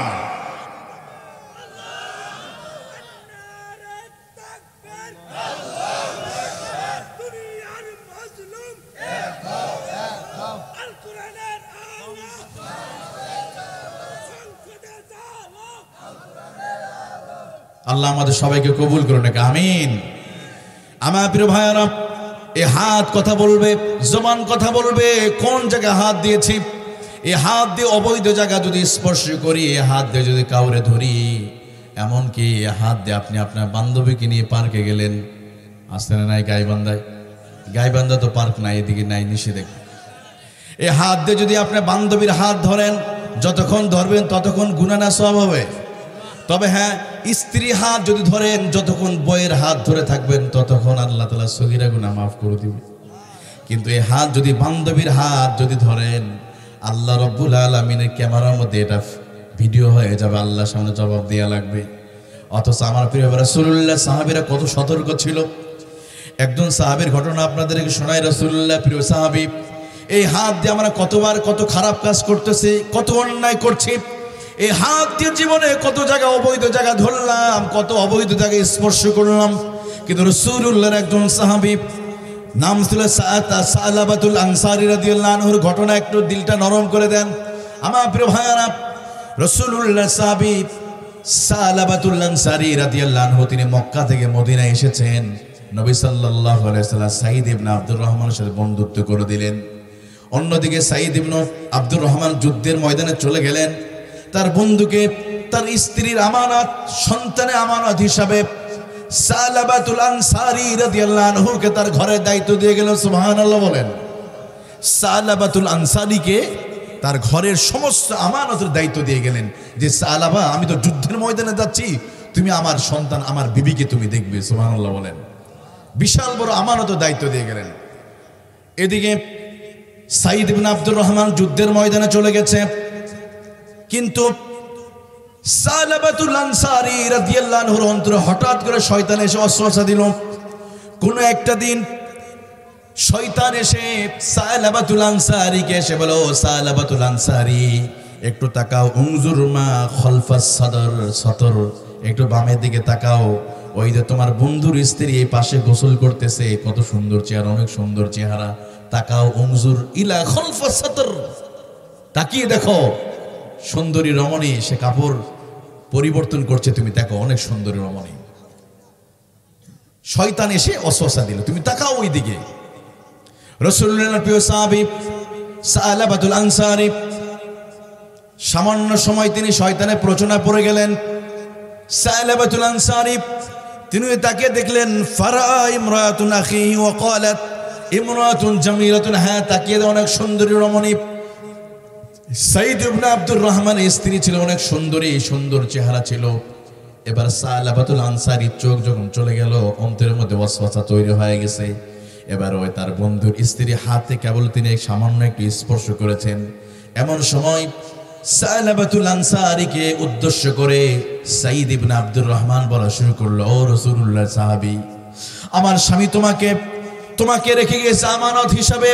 আল্লাহ আমাদের সবাইকে কবুল করুন, আমিন। আমার প্রিয় ভাইয়ারা, এই হাত কথা বলবে, জবান কথা বলবে। কোন জায়গায় হাত দিয়েছি, এই হাত দিয়ে অবৈধ জায়গা যদি স্পর্শ করি, এই হাত দিয়ে যদি কাউরে ধরি, এমনকি এই হাত দিয়ে আপনি আপনার বান্ধবীকে নিয়ে পার্কে গেলেন, আসতে না নাই গাইবান্ধায়, গাইবান্ধা তো পার্ক নাই, এদিকে নাই, নিষেধাজ্ঞা। এই হাত দিয়ে যদি আপনার বান্ধবীর হাত ধরেন, যতক্ষণ ধরবেন ততক্ষণ গুনাহ না সওয়াব হবে। তবে হ্যাঁ, স্ত্রী হাত যদি ধরেন, যতক্ষণ বইয়ের হাত ধরে থাকবেন, ততক্ষণ আল্লাহ তাআলা সগীরা গুনাহ মাফ করে দিবে। কিন্তু এই হাত যদি, বান্ধবীর হাত যদি ধরেন, আল্লাহ রব্বুল আলামিনের ক্যামেরার মধ্যে এটা ভিডিও হয়ে যাবে, আল্লাহর সামনে জবাব দেওয়া লাগবে। অথচ আমার প্রিয় রাসূলুল্লাহ, সাহাবীরা কত সতর্ক ছিল। একজন সাহাবীর ঘটনা আপনাদেরকে শোনাই। রাসূলুল্লাহ প্রিয় সাহাবী, এই হাত দিয়ে আমরা কতবার কত খারাপ কাজ করতেছি, কত অন্যায় করছি। এই হাত দিয়ে জীবনে কত জায়গা, অবৈধ জায়গা ধরলাম, কত অবৈধ জায়গায় স্পর্শ করলাম। কিন্তু রাসূলুল্লাহর একজন সাহাবী, নাম ছিল সালাবাতুল আনসারী রাদিয়াল্লাহু আনহুর ঘটনা একটু দিলটা নরম করে দেন আমার প্রিয় ভাইয়ারা। রাসূলুল্লাহ সাহাবী সালাবাতুল আনসারী রাদিয়াল্লাহু আনহু, তিনি মক্কা থেকে মদিনায় এসেছেন। নবী সাল্লাল্লাহু আলাইহি ওয়াসাল্লাম সাঈদ ইবনে আব্দুর রহমানের সাথে বন্ধুত্ব করে দিলেন। অন্যদিকে সাঈদ ইবনে আব্দুর রহমান যুদ্ধের ময়দানে চলে গেলেন। তার বন্ধুকে, তার স্ত্রীর আমানত, সন্তানের আমানত হিসাবে সালাবাতুল আনসারী রাদিয়াল্লাহু আনহুকে তার ঘরের দায়িত্ব দিয়ে গেল। সুবহানাল্লাহ বলেন। সালাবাতুল আনসারীকে তার ঘরের সমস্ত আমানতের দায়িত্ব দিয়ে গেলেন, যে সালাবা, আমি তো যুদ্ধের ময়দানে যাচ্ছি, তুমি আমার সন্তান, আমার বিবিকে তুমি দেখবে। সুবহানাল্লাহ বলেন। বিশাল বড় আমানতের দায়িত্ব দিয়ে গেলেন। এদিকে সাঈদ ইবনে আব্দুর রহমান যুদ্ধের ময়দানে চলে গেছে, কিন্তু সালাবাতুল আনসারী রাদিয়াল্লাহু আনহুর অন্তরে হঠাৎ করে শয়তান এসে ওয়াসওয়াসা দিল। কোন একটা দিন শয়তান এসে সালাবাতুল আনসারীকে এসে বলো, সালাবাতুল আনসারী একটু তাকাও, উনজুর মা খলফাস সতর, একটু বামের দিকে তাকাও, ওই যে তোমার বন্ধুর স্ত্রী এই পাশে গোসল করতেছে, কত সুন্দর চেহারা, অনেক সুন্দর চেহারা, তাকাও, উনজুর ইলা খলফাস সতর, তাকিয়ে দেখো সুন্দরী রমণী, সে কাপড় পরিবর্তন করছে, তুমি দেখো অনেক সুন্দরী রমণী। শয়তান এসে ওয়াসওয়াসা দিল, তুমি তাকাও ওই দিকে। রাসূলুল্লাহর প্রিয় সাহাবী সালাবাতুল আনসারী সামান্য সময় তিনি শয়তানের প্রচনা পড়ে গেলেন। সালাবাতুল আনসারী তিনি তাকে দেখলেন, ফারা ইমরাতুন আখি ওয়া ক্বালাত ইমরাতুন জামিলাতুন, হ্যাঁ তাকিয়ে অনেক সুন্দরী রমণী। সাইদ ইবনে আব্দুর রহমানের স্ত্রী ছিল, অনেক সুন্দরী, সুন্দর চেহারা ছিল। এবার সালাবাতুল আনসারী চোখ যখন চলে গেল, অন্তরের মধ্যে ওয়াসওয়াসা তৈরি হয়ে গেছে। এবার ওই তার বন্ধুর স্ত্রী হাতে কেবল তিনি সামান্য একটু স্পর্শ করেছেন। এমন সময় সালাবাতুল আনসারীকে উদ্দেশ্য করে সাইদ ইবনে আব্দুর রহমান বলা শুরু করলো, ও রাসূলুল্লাহ সাহাবী, আমার স্বামী তোমাকে রেখে গেছে আমানত হিসাবে,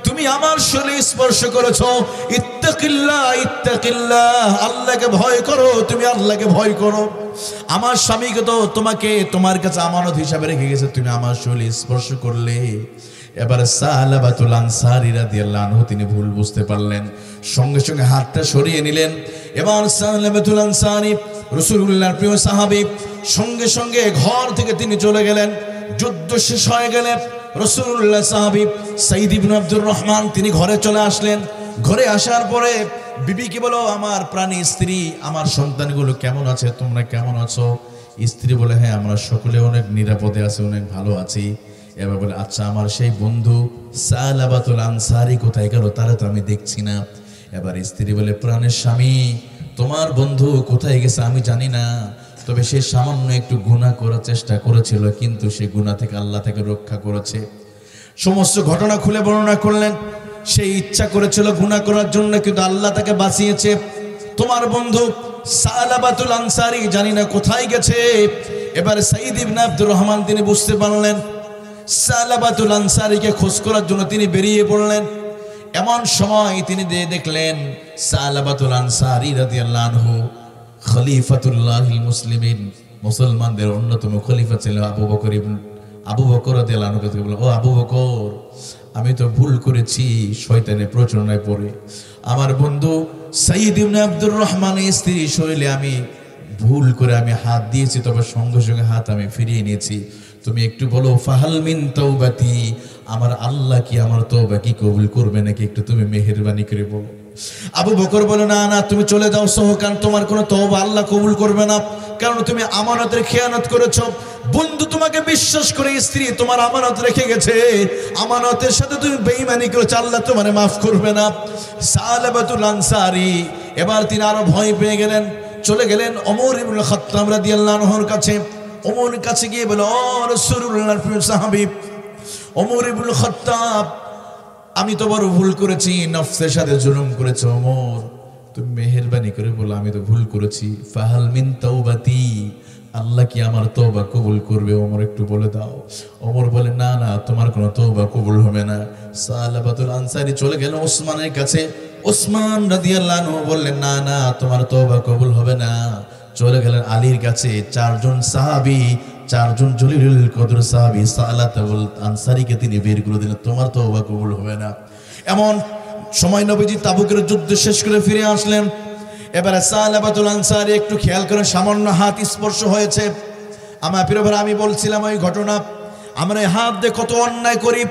তুমি আমার শরীর স্পর্শ করেছো, ইত্তাকিল্লাহ ইত্তাকিল্লাহ, আল্লাহকে ভয় করো, তুমি আল্লাহকে ভয় করো। আমার স্বামীকে তো তোমার কাছে আমানত হিসাবে রেখে গেছে, তুমি আমার শরীর স্পর্শ করলে। এবার সালাবাতুল আনসারী রাদিয়াল্লাহু আনহু তিনি ভুল বুঝতে পারলেন, সঙ্গে সঙ্গে হাতটা সরিয়ে নিলেন। এবার সালাবাতুল আনসারী রাসূলুল্লাহর প্রিয় সাহাবী সঙ্গে সঙ্গে ঘর থেকে তিনি চলে গেলেন। যুদ্ধ শেষ হয়ে গেলে রাসূলুল্লাহ সাহাবী সাইদ ইবনে আব্দুর রহমান তিনি ঘরে চলে আসলেন। ঘরে আসার পরে বিবিকে বলো, আমার প্রাণী স্ত্রী, আমার সন্তানগুলো কেমন আছে, তোমরা কেমন আছো? স্ত্রী বলে, হ্যাঁ আমরা সকলে অনেক নিরাপদে আছি, অনেক ভালো আছি। এবার বলে, আচ্ছা আমার সেই বন্ধু সালাবাতুল আনসারী কোথায় গেল, তারা তো আমি দেখছি না। এবার স্ত্রী বলে, প্রাণের স্বামী, তোমার বন্ধু কোথায় গেছে আমি জানি না, তবে সে সামান্য একটু গুনাহ করার চেষ্টা করেছিল, কিন্তু সে গুনাহ থেকে আল্লাহ থেকে রক্ষা করেছে। সমস্ত ঘটনা খুলে বর্ণনা করলেন। সে ইচ্ছা করেছিল গুনাহ করার জন্য, কিন্তু আল্লাহ তাকে বাঁচিয়েছে। তোমার বন্ধু সালাবাতুল আনসারী জানি না কোথায় গেছে। এবার সাইদ ইবনে আব্দুর রহমান তিনি বুঝতে পারলেন, সালাবাতুল আনসারীকে খোঁজ করার জন্য তিনি বেরিয়ে পড়লেন। এমন সময় তিনি দেখলেন সালাবাতুল আনসারী রাদিয়াল্লাহু আনহু খলিফাতুল্লাহিল মুসলিমিন, মুসলমানদের অন্যতম খলিফা ছিল আবু বকর রাদিয়াল্লাহু আনহু। বলল, ও আবু বকর, আমি তো ভুল করেছি, শয়তানের প্রচলনায় পড়ে আমার বন্ধু সাইদ ইবনে আব্দুর রহমানের স্ত্রী শরীরে আমি ভুল করে আমি হাত দিয়েছি, তবে সঙ্গে সঙ্গে হাত আমি ফিরিয়ে নিয়েছি। তুমি একটু বলো, ফাহাল মিন তাওবাতি, আমার আল্লাহ কি আমার তওবা কি কবুল করবে নাকি, একটু তুমি মেহেরবানি করে বলো। আবু বকর বলে, না না তুমি চলে যাও সহ, কারণ তোমার কোনো তওবা আল্লাহ কবুল করবে না, কারণ তুমি আমানতের খেয়ানত করেছো। বন্ধু তোমাকে বিশ্বাস করে স্ত্রী তোমার আমানত রেখে গেছে, আমানতের সাথে তুমি বেঈমানি করেছো, আল্লাহ তোমারে মাফ করবে না। সালাবাতুল আনসারী এবার তিনি আরো ভয় পেয়ে গেলেন, চলে গেলেন ওমর ইবনে খাত্তাব রাদিয়াল্লাহু আনহুর কাছে। ওমরের কাছে গিয়ে বলে, ও রাসূলুল্লাহর প্রিয় সাহাবী ওমর ইবনে খাত্তাব, আমি তো বড় ভুল করেছি, নফসের সাথে জুলুম করেছি। ওমর তুমি মেহেরবানি করে বলো, আমি তো ভুল করেছি, ফাহাল মিন তাওবাতি, আল্লাহ কি আমার তওবা কবুল করবে? ওমর একটু বলে দাও। ওমর বলে, না না তোমার কোনো তওবা কবুল হবে না। সালাবাতুল আনসারী চলে গেল ওসমানের কাছে। ওসমান রাদিয়াল্লাহু আনহু বললেন, না না তোমার তওবা কবুল হবে না। চলে গেলেন আলীর কাছে। চারজন সাহাবী, চারজন জলিলুল কদর সাহাবী সালাবাতুল আনসারীকে তিনি বের করে দিলেন, তোমার তওবা কবুল হবে না। এমন সময় নবীজি তাবুকের যুদ্ধ শেষ করে ফিরে আসলেন। এবারে সালাবাতুল আনসারী একটু খেয়াল করে, সামান্য হাত স্পর্শ হয়েছে। আমার প্রিয় ভাই, আমি বলছিলাম ওই ঘটনা, আমরা এই হাত দিয়ে কত অন্যায় করি,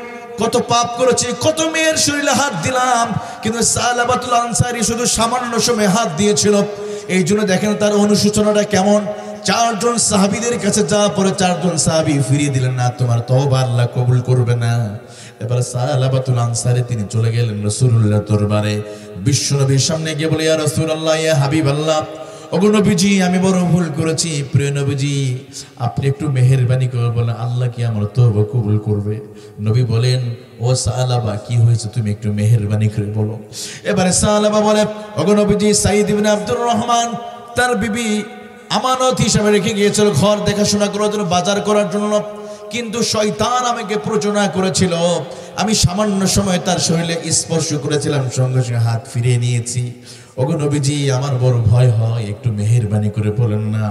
কত পাপ করেছি, কত মেয়ের শরীরে হাত দিলাম, কিন্তু সালাবাতুল আনসারী শুধু সামান্য সময় হাত দিয়েছিল। এই জন্য দেখেন তার অনুশোচনাটা কেমন। চারজন সাহাবীদের কাছে যাওয়ার পরে চারজন সাহাবী ফিরিয়ে দিলেন, না তোমার তওবা আল্লাহ কবুল করবে না। এবার সালাবাতুল আনসারী তিনি চলে গেলেন রাসূলুল্লাহর দরবারে। বিশ্বনবীর সামনে গিয়ে বলে, ইয়া রাসূলুল্লাহ, ইয়া হাবিবাল্লাহ, ওগো নবীজি আমি বড় ভুল করেছি, প্রিয় নবীজি আপনি একটু মেহেরবানি করে বলেন, আল্লাহ কি আমার তওবা কবুল করবে? নবী বলেন, ও সালাবা কি হয়েছে, তুমি একটু মেহেরবানি করে বলো। এবারে সালাবা বলে, ওগো নবীজি সাইদ ইবনে আব্দুর রহমান তার বিবি আমানত হিসাবে রেখে গিয়েছিল ঘর দেখাশোনা করার জন্য, বাজার করার জন্য, কিন্তু শয়তান আমাকে প্ররোচনা করেছিল, আমি সামান্য সময় তার শরীরে স্পর্শ করেছিলাম, সঙ্গে সঙ্গে হাত ফিরিয়ে নিয়েছি। ওগো নবীজি, আমার বড় ভয় হয়, একটু মেহেরবানি করে বলেন না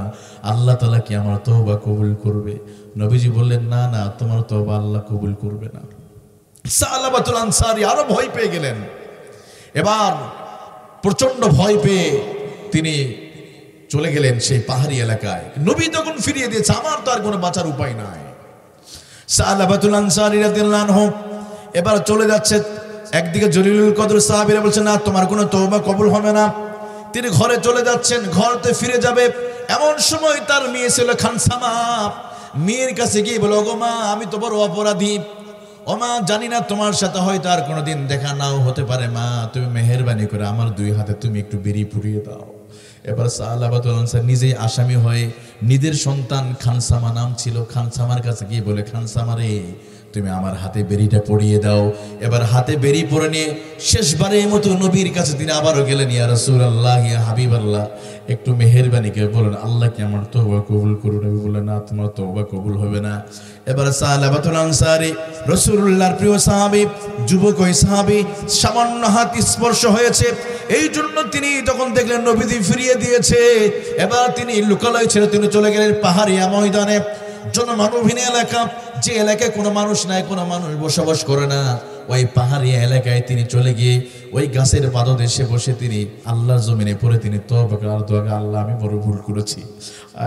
আল্লাহ তাআলা কি আমার তওবা কবুল করবে? নবীজি বললেন, না না, তোমার তওবা আল্লাহ কবুল করবে না। সালাবাতুল আনসারী আরো ভয় পেয়ে গেলেন। এবার প্রচন্ড ভয় পেয়ে তিনি চলে গেলেন সেই পাহাড়ি এলাকায়। নবী তখন ফিরিয়ে দিয়েছে, আমার তো আর কোনো বাঁচার উপায় নাই। সালাবাতুল আনসারী রাদিয়াল্লাহু আনহু এবার চলে যাচ্ছে। একদিকে জলিলুল কদর সাহাবীরা বলছেন, না তোমার কোনো তওবা কবুল হবে না। তিনি ঘরে চলে যাচ্ছেন, ঘরতে ফিরে যাবে, এমন সময় তার মেয়ে ছিল খানসামা। মেয়ের কাছে গিয়ে বলো, ওগো মা, আমি তো বড় অপরাধী, ও মা, জানি না তোমার সাথে হয়তো আর কোনোদিন দেখা নাও হতে পারে, মা তুমি মেহেরবানি করে আমার দুই হাতে তুমি একটু বিড়ি পুড়িয়ে দাও। এবার সালাবাতুল আনসার নিজেই আসামি হয়ে নিজের সন্তান খানসামা নাম ছিল, খানসামার কাছে গিয়ে বলে, খানসামা রে, তুমি আমার হাতে বেরিটা পরিয়ে দাও। এবার হাতে বেরি পরে নিয়ে শেষবারের মতো নবীর কাছে তিনি আবারও গেলেন, ইয়া রাসূলুল্লাহ, ইয়া হাবিবাল্লাহ, একটু মেহেরবানি করে বলেন আল্লাহ কি আমার তওবা কবুল করুন। নবী বললেন, না, তোমার তওবা কবুল হবে না। এবার সালাবাতুল আনসারী রাসূলুল্লাহর প্রিয় সাহাবী, যুবক ওই সাহাবী, সামান্য হাত স্পর্শ হয়েছে, এই জন্য তিনি যখন দেখলেন নবীজি ফিরিয়ে দিয়েছে, এবার তিনি লোকালয় ছেড়ে তিনি চলে গেলেন পাহাড়িয়া ময়দানে, জনমানবহীন এলাকা, যে এলাকায় কোনো মানুষ নাই, কোনো মানুষ বসবাস করে না, ওই পাহাড়িয়া এলাকায় তিনি চলে গিয়ে ওই গাছের পাদদেশে বসে তিনি আল্লাহর জমিনে পড়ে তিনি তওবা করে, আল্লাহ আমি বড় ভুল করেছি,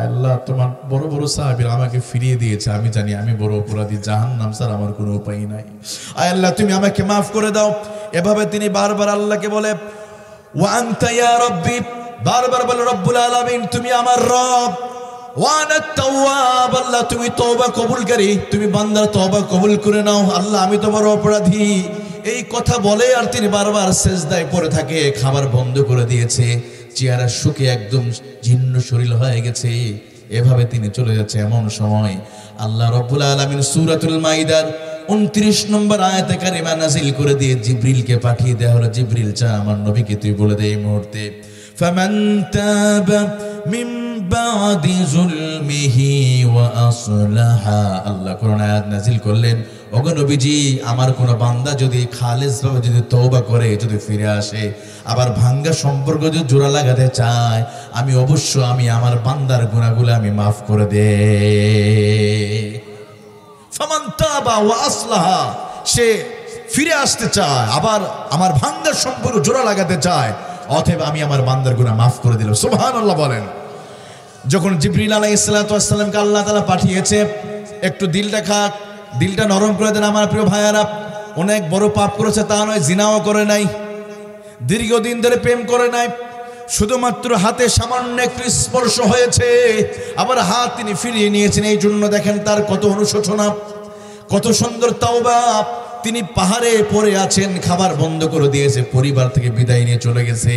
আল্লাহ তোমার বড় বড় সাহাবীরা আমাকে ফিরিয়ে দিয়েছে, আমি জানি আমি বড় অপরাধী, জাহান্নাম ছাড়া আমার কোনো উপায় নাই, আল্লাহ তুমি আমাকে মাফ করে দাও। এভাবে তিনি বারবার আল্লাহকে বলে, ওয়া আনতা ইয়া রাব্বি, বারবার বলে রব্বুল আলামিন তুমি আমার রব, ওয়া আনা তাওয়াব, আল্লাহ তুমি তওবা কবুলকারী, তুমি বান্দার তওবা কবুল করে নাও, আল্লাহ আমি তো বড় অপরাধী। এই কথা বলে আর তিনি বারবার সিজদায় পড়ে থাকে, খাবার বন্ধ করে দিয়েছে, চেহারা শুকিয়ে একদম জীর্ণ শরীর হয়ে গেছে। এভাবে তিনি চলে যাচ্ছে। এমন সময় আল্লাহ রাব্বুল আলামিন সূরাতুল মাইদার 29 নম্বর আয়াতে কারিমা নাযিল করে দিয়ে জিবরিলকে পাঠিয়ে দেয়া হলো, জিবরিল চা আমার নবীকে তুই বলে দে এই মুহূর্তে, ফামান তাবা মিন বাদি যুলমিহি ওয়া আসলাহা, আল্লাহ কোরআন আয়াত নাযিল করলেন, ওগো নবীজি, আমার কোন বান্দা যদি খালেসভাবে যদি তওবা করে, যদি ফিরে আসে, আবার ভাঙ্গা সম্পর্ক যদি জোড়া লাগাতে চায়, আমি অবশ্য আমি আমার বান্দার গুনাহগুলো আমি মাফ করে দে। ফামান তাবা ওয়া আসলাহা, সে ফিরে আসতে চায়, আবার আমার ভাঙ্গা সম্পর্ক জোড়া লাগাতে চায়, অতএব আমি আমার বান্দার গুনাহ মাফ করে দিলাম। সুবহানাল্লাহ বলেন। যখন জিবরিল আলাইহিস সালাতু ওয়াস সালামকে আল্লাহ তাআলা পাঠিয়েছে, একটু দিলটা নরম করে দেন আমার প্রিয় ভাইয়ারা। অনেক বড় পাপ করেছে তা নয়, জিনাও করে নাই, দীর্ঘদিন ধরে প্রেম করে নাই, শুধুমাত্র হাতে সামান্য একটু স্পর্শ হয়েছে, আবার হাত তিনি ফিরিয়ে নিয়েছেন। এই জন্য দেখেন তার কত অনুশোচনা, কত সুন্দর তাওবা। তিনি পাহাড়ে পড়ে আছেন, খাবার বন্ধ করে দিয়েছে, পরিবার থেকে বিদায় নিয়ে চলে গেছে।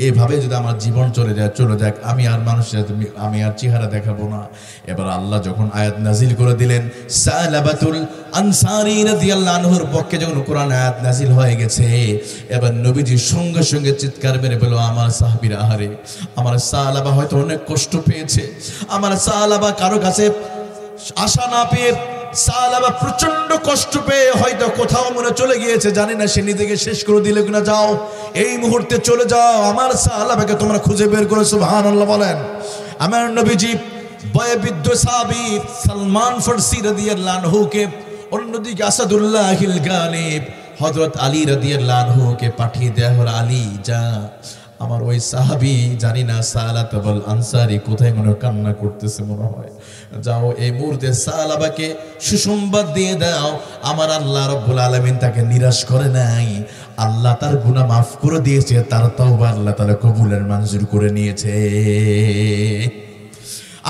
এভাবে যদি আমার জীবন চলে যাক, আমি আর মানুষের আমি আর চেহারা দেখাবো না। এবার আল্লাহ যখন আয়াত নাজিল করে দিলেন, সালাবাতুল আনসারী রাদিয়াল্লাহু আনহুর পক্ষে যখন কোরআন আয়াত নাজিল হয়ে গেছে, এবার নবীজি সঙ্গে সঙ্গে চিৎকার মেরে বলল, আমার সাহাবীরা, আহারে আমার সালাবা হয়তো অনেক কষ্ট পেয়েছে, আমার সালাবা কারো কাছে আশা না পেয়ে, সালাবা প্রচন্ড কষ্ট পেয়ে হয়তো কোথাও মনে চলে গিয়েছে, জানি না সে নিজেকে শেষ করে দিলে কিনা। যাও এই মুহূর্তে চলে যাও, আমার সালাবাকে তোমরা খুঁজে বের করে। সুবহানাল্লাহ বলেন। আমার নবীজি বয়োবৃদ্ধ সাহাবী সালমান ফারসি রাদিয়াল্লাহু আনহুকে, অন্যদিকে আসাদুল্লাহিল গালিব হযরত আলী রাদিয়াল্লাহু আনহুকে পাঠিয়ে দেয়া হলো, আলী যা আমার ওই সাহাবী, জানি না সালাবাতুল আনসারী কোথায় মনে কান্না করতেছে মনে হয়, যাও এই মুহূর্তে সালাবাকে সুসংবাদ দিয়ে দাও, আমার আল্লাহ রাব্বুল আলামিন তাকে নিরাশ করে নাই, আল্লাহ তার গুনাহ মাফ করে দিয়েছে, তার তওবা আল্লাহ তাআলা কবুলের মঞ্জুর করে নিয়েছে।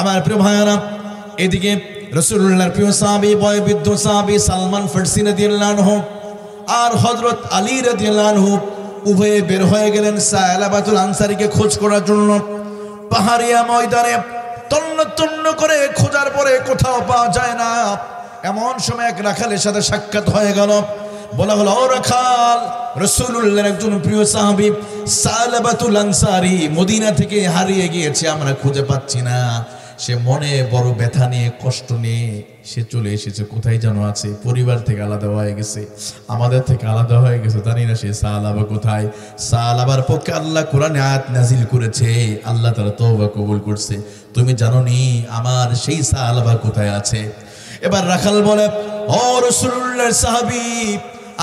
আমার প্রিয় ভাইরা, এদিকে রাসূলুল্লাহর প্রিয় সাহাবী বয়োবৃদ্ধ সাহাবী সালমান ফারসি রাদিয়াল্লাহু আনহু আর হযরত আলী রাদিয়াল্লাহু আনহু উভয়ে বের হয়ে গেলেন সালাবাতুল আনসারীকে খোঁজ করার জন্য। পাহাড়িয়া ময়দানে তন্ন তন্ন করে খোঁজার পরে কোথাও পাওয়া যায় না। এমন সময় এক রাখালের সাথে সাক্ষাৎ হয়ে গেল। বলা হলো, ও রাখাল, রাসূলুল্লাহর একজন প্রিয় সাহাবী সালাবাতুল আনসারী মদিনা থেকে হারিয়ে গিয়েছে, আমরা খুঁজে পাচ্ছি না। সে মনে বড় ব্যথা নিয়ে কষ্ট নিয়ে সে চলে এসেছে, কোথায় যেন আছে, পরিবার থেকে আলাদা হয়ে গেছে, আমাদের থেকে আলাদা হয়ে গেছে, জানি না সে সালাবা কোথায়। সালাবার পক্ষে আল্লাহ কোরআনে আয়াত নাজিল করেছে, আল্লাহ তাআলা তওবা কবুল করছে। তুমি জানো নি আমার সেই সালাবা কোথায় আছে? এবার রাখাল বলে, ও রাসূলুল্লাহর সাহাবী,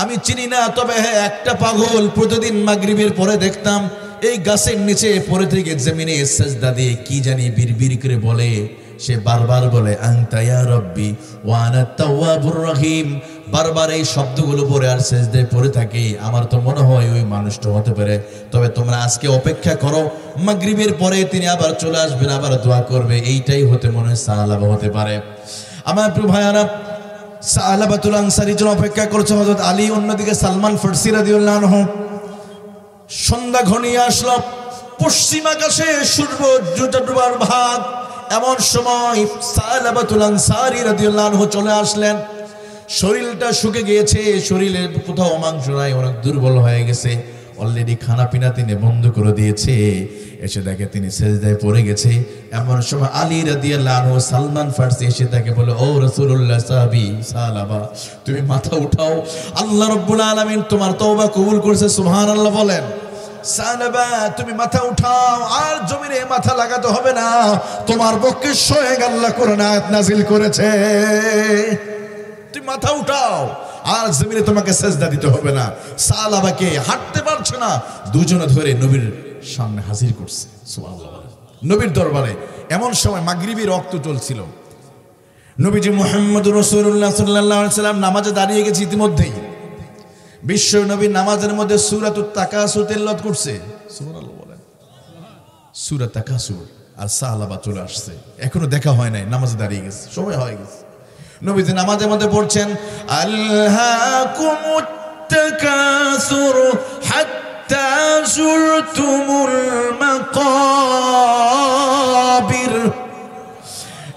আমি চিনি না, তবে হ্যাঁ একটা পাগল প্রতিদিন মাগরিবের পরে দেখতাম এই গাছের নিচে পড়ে থেকে জমিনে সেজদা দিয়ে কি জানি বিড়বিড় করে বলে। সে বারবার বলে আনতা ইয়া রাব্বি ওয়া আনা তাওয়াবুর রহিম, বারবার এই শব্দগুলো পড়ে আর সেজদায় পড়ে থাকে। আমার তো মনে হয় ওই মানুষটা হতে পারে। তবে তোমরা আজকে অপেক্ষা করো, মাগরিবের পরে তিনি আবার চলে আসবেন, আবার দোয়া করবে, এইটাই হতে মনে হয় সালাবা হতে পারে। আমার প্রিয় ভাইয়ারা, সালাবাতুল আনসারীর জন্য অপেক্ষা করছে হযরত আলী, অন্যদিকে সালমান ফারসি রাদিয়াল্লাহু আনহু। সন্ধ্যা ঘনিয়ে আসলো, পশ্চিম আকাশে সূর্য ডুবার ভাগ। এমন সময় সালাবাতুল আনসারী রাদিয়াল্লাহু আনহু চলে আসলেন। শরীরটা শুকে গিয়েছে, শরীরের কোথাও মাংস নাই, অনেক দুর্বল হয়ে গেছে, অলরেডি খানা পিনা তিনি বন্ধ করে দিয়েছে। এসে দেখে তিনি সেজদায় পড়ে গেছে। এমন সময় আলী রাদিয়াল্লাহু আনহু, সালমান ফারসি এসে তাকে বলে, ও রাসূলুল্লাহ সাহাবী সালাবা, তুমি মাথা উঠাও, আল্লাহ রাব্বুল আলামিন তোমার তওবা কবুল করেছে, সুবহানাল্লাহ বলেন। সালাবা, তুমি মাথা উঠাও, আর জমিনে মাথা লাগাতে হবে না, তোমার পক্ষে স্বয়ং আল্লাহ কোরআন আয়াত নাজিল করেছে, তুমি মাথা উঠাও, আর জমিনে তোমাকে সেজদা দিতে হবে না। সালাবাকে হাঁটতে পারছে না, দুজনে ধরে নবীর সামনে হাজির করছে, সুবহানাল্লাহ, নবীর দরবারে। এমন সময় মাগরিবের ওয়াক্ত চলছিল, নবীজি মুহাম্মদুর রাসূলুল্লাহ সাল্লাল্লাহু আলাইহি ওয়াসাল্লাম নামাজে দাঁড়িয়ে গেছে ইতিমধ্যেই। বিশ্ব নবী নামাজের মধ্যে সূরাতুত তাকাসুর তেলাওয়াত করছে, সুবহানাল্লাহ বলেন, সূরা তাকাসুর। আর সাহাবা চলে আসছে, এখনো দেখা হয় নাই, নামাজে দাঁড়িয়ে গেছে, সময় হয়ে গেছে। নবীজি নামাজের মধ্যে পড়ছেন, আলহাকুমুত তাকাসুর হাত্তা যুরতুমুল মাকাবির।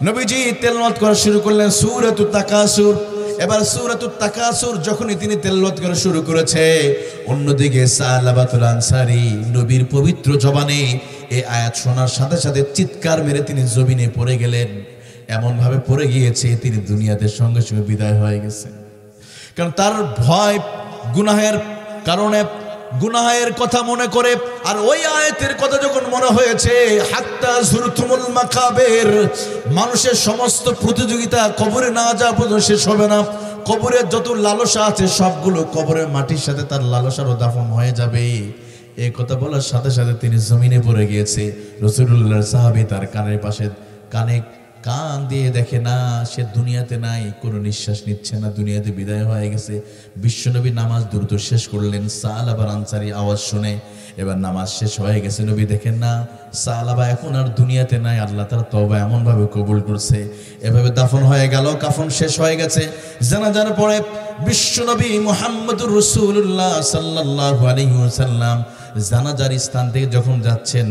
নবীজি তেলাওয়াত করা শুরু করলেন সূরাতুত তাকাসুর। এবার সূরাতুত তাকাসুর যখনই তিনি তেলাওয়াত করা শুরু করেছে, অন্যদিকে সালাবাতুল আনসারী নবীর পবিত্র জবানে এই আয়াত শোনার সাথে সাথে চিৎকার মেরে তিনি জমিনে পড়ে গেলেন। এমন ভাবে পড়ে গিয়েছে তিনি দুনিয়াতে সঙ্গে সঙ্গে বিদায় হয়ে গেছে। কারণ তার ভয় গুনাহের কারণে, গুনাহের কথা মনে করে, আর ওই আয়াতের কথা যখন মনে হয়েছে, হাত্তা যুরতুমুল মাকাবির, মানুষের সমস্ত প্রতিযোগিতা কবরে না যাওয়া পর্যন্ত শেষ হবে না। কবরের যত লালসা আছে সবগুলো কবরের মাটির সাথে তার লালসারও দাফন হয়ে যাবে। এই কথা বলার সাথে সাথে তিনি জমিনে পড়ে গিয়েছে। রাসূলুল্লাহর সাহাবী তার কানের পাশে কান দিয়ে দেখে না, সে দুনিয়াতে নাই, কোনো নিঃশ্বাস নিচ্ছে না, দুনিয়াতে বিদায় হয়ে গেছে। বিশ্বনবী নামাজ দ্রুত শেষ করলেন, সালাবা আনসারী আওয়াজ শুনে এবার নামাজ শেষ হয়ে গেছে। নবী দেখেন না সালাবা এখন আর দুনিয়াতে নাই, আল্লাহ তাআলা তওবা এমন ভাবে কবুল করছে। এভাবে দাফন হয়ে গেল, কাফন শেষ হয়ে গেছে। জানাজার পরে বিশ্বনবী মুহাম্মদুর রাসূলুল্লাহ সাল্লাল্লাহু আলাইহি ওয়াসাল্লাম জানাজার স্থান থেকে যখন যাচ্ছেন,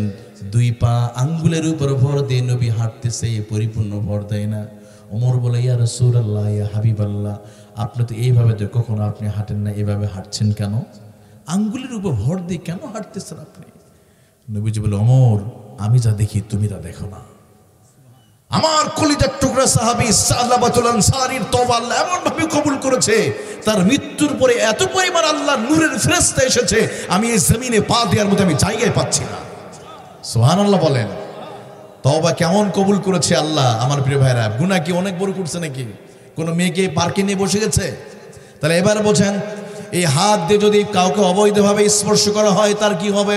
দুই পা আঙ্গুলের উপর ভর দিয়ে নবী হাঁটতেছে, পরিপূর্ণ ভর দেয় না। ওমর বলে, ইয়া রাসূলুল্লাহ, ইয়া হাবিবাল্লাহ, আপনি তো এইভাবে তো কখনো আপনি হাঁটেন না, এভাবে হাঁটছেন কেন? আঙ্গুলের উপর ভর দিয়ে কেন হাঁটতেছেন আপনি? নবীজি বলে, ওমর, আমি যা দেখি তুমি তা দেখো না। আমার কলিজার টুকরা সাহাবী সালাবাতুল আনসারীর তওবা আল্লাহ এমন ভাবে কবুল করেছে, তার মৃত্যুর পরে এত পরিমাণ আল্লাহর নূরের ফেরেশতা এসেছে, আমি এই জমিনে পা দেওয়ার মতো আমি জায়গায় পাচ্ছি না। সুবহানাল্লাহ বলেন। তওবা কেমন কবুল করেছে আল্লাহ। আমার প্রিয় ভাইরা, গুনাহ কি অনেক বড় করছে নাকি? কোনো মেয়েকে পার্কে নিয়ে বসে গেছে? তাহলে এবার বোঝেন, এই হাত দিয়ে যদি কাউকে অবৈধভাবে স্পর্শ করা হয় তার কি হবে?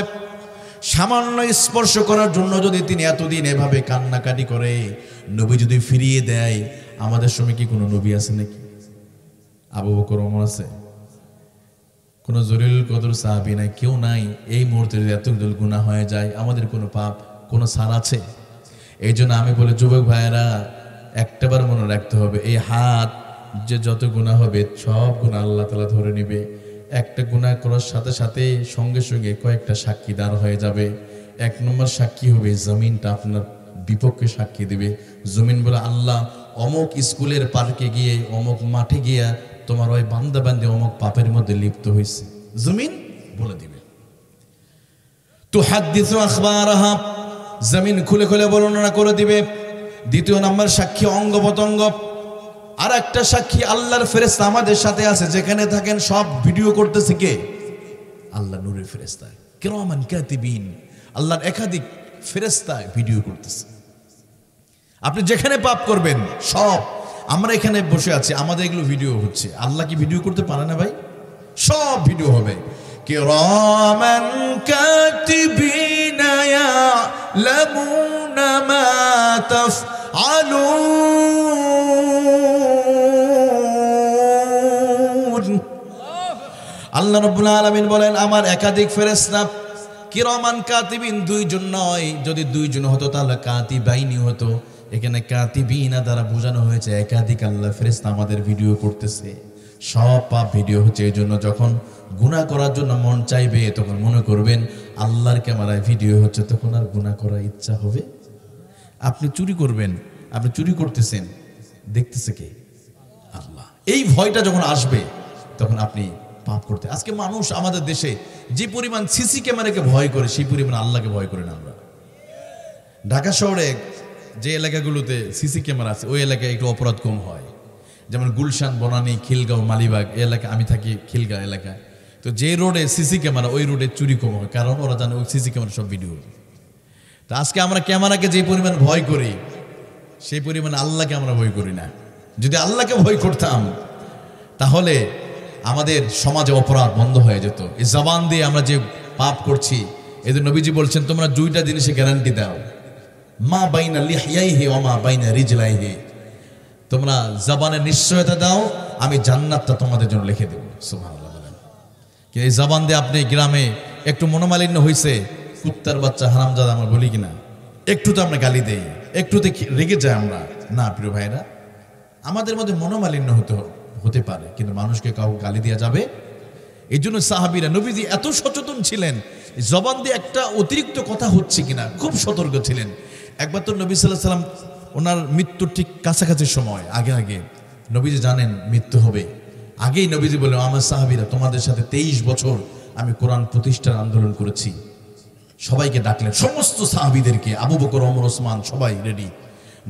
সামান্য স্পর্শ করার জন্য যদি তিনি এতদিন এভাবে কান্নাকাটি করে, নবী যদি ফিরিয়ে দেয়, আমাদের সময় কি কোনো নবী আছে নাকি? আবু বকর, ওমর আছে? কোনো জলিল কদর সাহাবী নাই, কেউ নাই। এই মুহূর্তে যদি এতগুলো গুনাহ হয়ে যায়, আমাদের কোনো পাপ, কোনো ছাড় আছে? এই জন্য আমি বলি, যুবক ভাইয়েরা, একটাবার মনে রাখতে হবে, এই হাত যে যত গুনাহ হবে সব গুনাহ আল্লাহ তাআলা ধরে নিবে। একটা গুনাহ করার সাথে সাথে সঙ্গে সঙ্গে কয়েকটা সাক্ষী দাঁড় হয়ে যাবে। এক নম্বর সাক্ষী হবে জমিনটা আপনার বিপক্ষে সাক্ষী দিবে। জমিন বলে, আল্লাহ অমুক স্কুলের পার্কে গিয়ে, অমুক মাঠে গিয়া তোমার ওই বান্দা বান্দি অমুক পাপের মধ্যে লিপ্ত হয়েছে, জমিন বলে দিবে। তুহাদ্দিসু আখবারাহা, জমিন খুলে খুলে বর্ণনা করে দিবে। দ্বিতীয় নাম্বার সাক্ষী অঙ্গ প্রত্যঙ্গ। আর একটা সাক্ষী আল্লাহর ফেরেশতা আমাদের সাথে আছে, যেখানে থাকেন সব ভিডিও করতেছে কে? আল্লাহ নূরের ফেরেশতা কিরামান কাতিবিন, আল্লাহর একাধিক ফেরেশতা ভিডিও করতেছে। আপনি যেখানে পাপ করবেন সব, আমরা এখানে বসে আছি, আমাদের এগুলো ভিডিও হচ্ছে, আল্লাহ কি ভিডিও করতে পারে না ভাই? সব ভিডিও হবে। কিরামান কাতিবিনা ইয়ালামুনা মা তাফআলুন। আল্লাহ রাব্বুল আলামিন বলেন আমার একাধিক ফেরেশতা, কিরামান কাতিবিন, দুইজন নয়, যদি দুইজন হতো তাহলে কাতিবাইনি হতো। এখানে কাতিবিনা দ্বারা বোঝানো হয়েছে একাধিক আল্লাহ ফেরেশতা আমাদের ভিডিও করতেছে, সব পাপ ভিডিও হচ্ছে। এই জন্য যখন গুনাহ করার জন্য মন চাইবে তখন মনে করবেন আল্লাহর ক্যামেরায় ভিডিও হচ্ছে, তখন আর গুনাহ করার ইচ্ছা হবে? আপনি চুরি করবেন, আপনি চুরি করতেছেন, দেখতেছে কে? আল্লাহ। এই ভয়টা যখন আসবে তখন আপনি পাপ করতে। আজকে মানুষ আমাদের দেশে যে পরিমাণ সিসি ক্যামেরাকে ভয় করে সেই পরিমাণ আল্লাহকে ভয় করে না আমরা। ঢাকা শহরে যে এলাকাগুলোতে সিসি ক্যামেরা আছে ওই এলাকায় একটু অপরাধ কম হয়, যেমন গুলশান, বনানী, খিলগাঁও, মালিবাগ এই এলাকা। আমি থাকি খিলগাঁও এলাকায়, তো যে রোডে সিসি ক্যামেরা ওই রোডে চুরি কম হয়, কারণ ওরা জানে ওই সিসি ক্যামেরা সব ভিডিও। তো আজকে আমরা ক্যামেরাকে যে পরিমাণ ভয় করি সেই পরিমাণ আল্লাহকে আমরা ভয় করি না। যদি আল্লাহকে ভয় করতাম তাহলে আমাদের সমাজে অপরাধ বন্ধ হয়ে যেত। এই জবান দিয়ে আমরা যে পাপ করছি, এদের নবীজি বলছেন তোমরা দুইটা জিনিসে গ্যারান্টি দাও, মা বাইনা লিহইয়াইহি ওয়া মা বাইনা রিজলাইহি, তোমরা জবানের নিশ্চয়তা দাও, আমি জান্নাতটা তোমাদের জন্য লিখে দেব। সুবহানাল্লাহ বলেন। কি এই জবান দিয়ে আপনি গ্রামে একটু মনোমালিন্য হইছে, কুত্তার বাচ্চা, হারামজাদা আমরা বলি কিনা? একটু তো আমরা গালি দেই, একটুতে রেগে যাই আমরা না? প্রিয় ভাইরা, আমাদের মধ্যে মনোমালিন্য হতে পারে, কিন্তু মানুষকে কাউকে গালি দেওয়া যাবে? এই জন্য সাহাবীরা, নবীজি এত সচেতন ছিলেন, জবান দিয়ে একটা অতিরিক্ত কথা হচ্ছে কিনা খুব সতর্ক ছিলেন। একবার তো নবী সাল্লাল্লাহু আলাইহি সাল্লাম ওনার মৃত্যুর ঠিক কাছাকাছি সময়, আগে নবীজি জানেন মৃত্যু হবে, আগেই নবীজি বললেন আমার সাহাবীরা তোমাদের সাথে 23 বছর আমি কোরআন প্রতিষ্ঠার আন্দোলন করেছি। সবাইকে ডাকলেন, সমস্ত সাহাবীদেরকে, আবু বকর, ওমর, ওসমান, সবাই রেডি।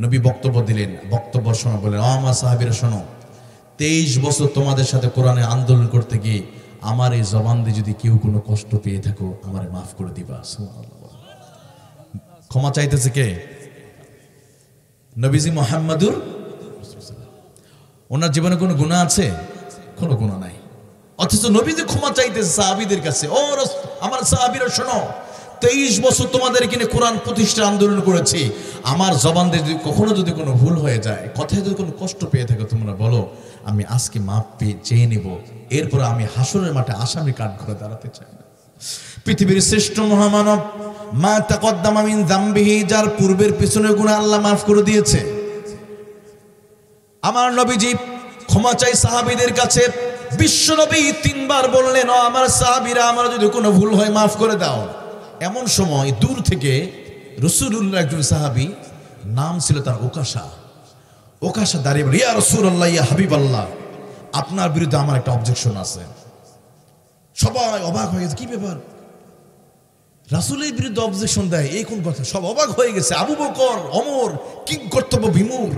নবী বক্তব্য দিলেন, বক্তব্য শোনা বললেন আমার সাহাবীরা শোনো, 23 বছর তোমাদের সাথে কোরআনে আন্দোলন করতে গিয়ে আমার এই জবান দিয়ে যদি কেউ কোনো কষ্ট পেয়ে থাকো আমারে মাফ করে দিবা। ক্ষমা চাইতেছে কে? নবীজি মুহাম্মাদুর। ওনার জীবনে কোনো গুনাহ আছে? কোনো গুনাহ নাই, অথচ নবীজি ক্ষমা চাইতেছে সাহাবীদের কাছে। ও আমার সাহাবীরা শোনো, 23 বছর তোমাদের কিনে কোরআন প্রতিষ্ঠা আন্দোলন করেছি, আমার জবান দিয়ে কখনো যদি কোনো ভুল হয়ে যায়, কথায় যদি কোনো কষ্ট পেয়ে থাকো তোমরা বলো, আমি আজকে মাপ চেয়ে নিব, এরপর আমি হাসরের মাঠে আসামি কাঠ করে দাঁড়াতে চাই না। পৃথিবীর শ্রেষ্ঠ মহামানব মা তাকদ্দামা মিন যামবিহি, যার পূর্বের পিছনে গুনাহ আল্লাহ মাফ করে দিয়েছে, আমার নবীজি ক্ষমা চাই সাহাবীদের কাছে। বিশ্ব নবী 3 বার বললেন ও আমার সাহাবীরা, আমার যদি কোনো ভুল হয় মাফ করে দাও। এমন সময় দূর থেকে রাসূলুল্লাহ একজন সাহাবী, নাম ছিল তার ওকাশা দাঁড়িয়ে বলে, ইয়া রাসূলুল্লাহ, ইয়া হাবিবাল্লাহ, আপনার বিরুদ্ধে আমার একটা অবজেকশন আছে। সবাই অবাক হয়ে গেছে, কি ব্যাপার? রাসূলের বিরুদ্ধে অবজেকশন দেয়, এই কোন কথা? সব অবাক হয়ে গেছে। আবু বকর, ওমর কি কর্তব্য বিমূর,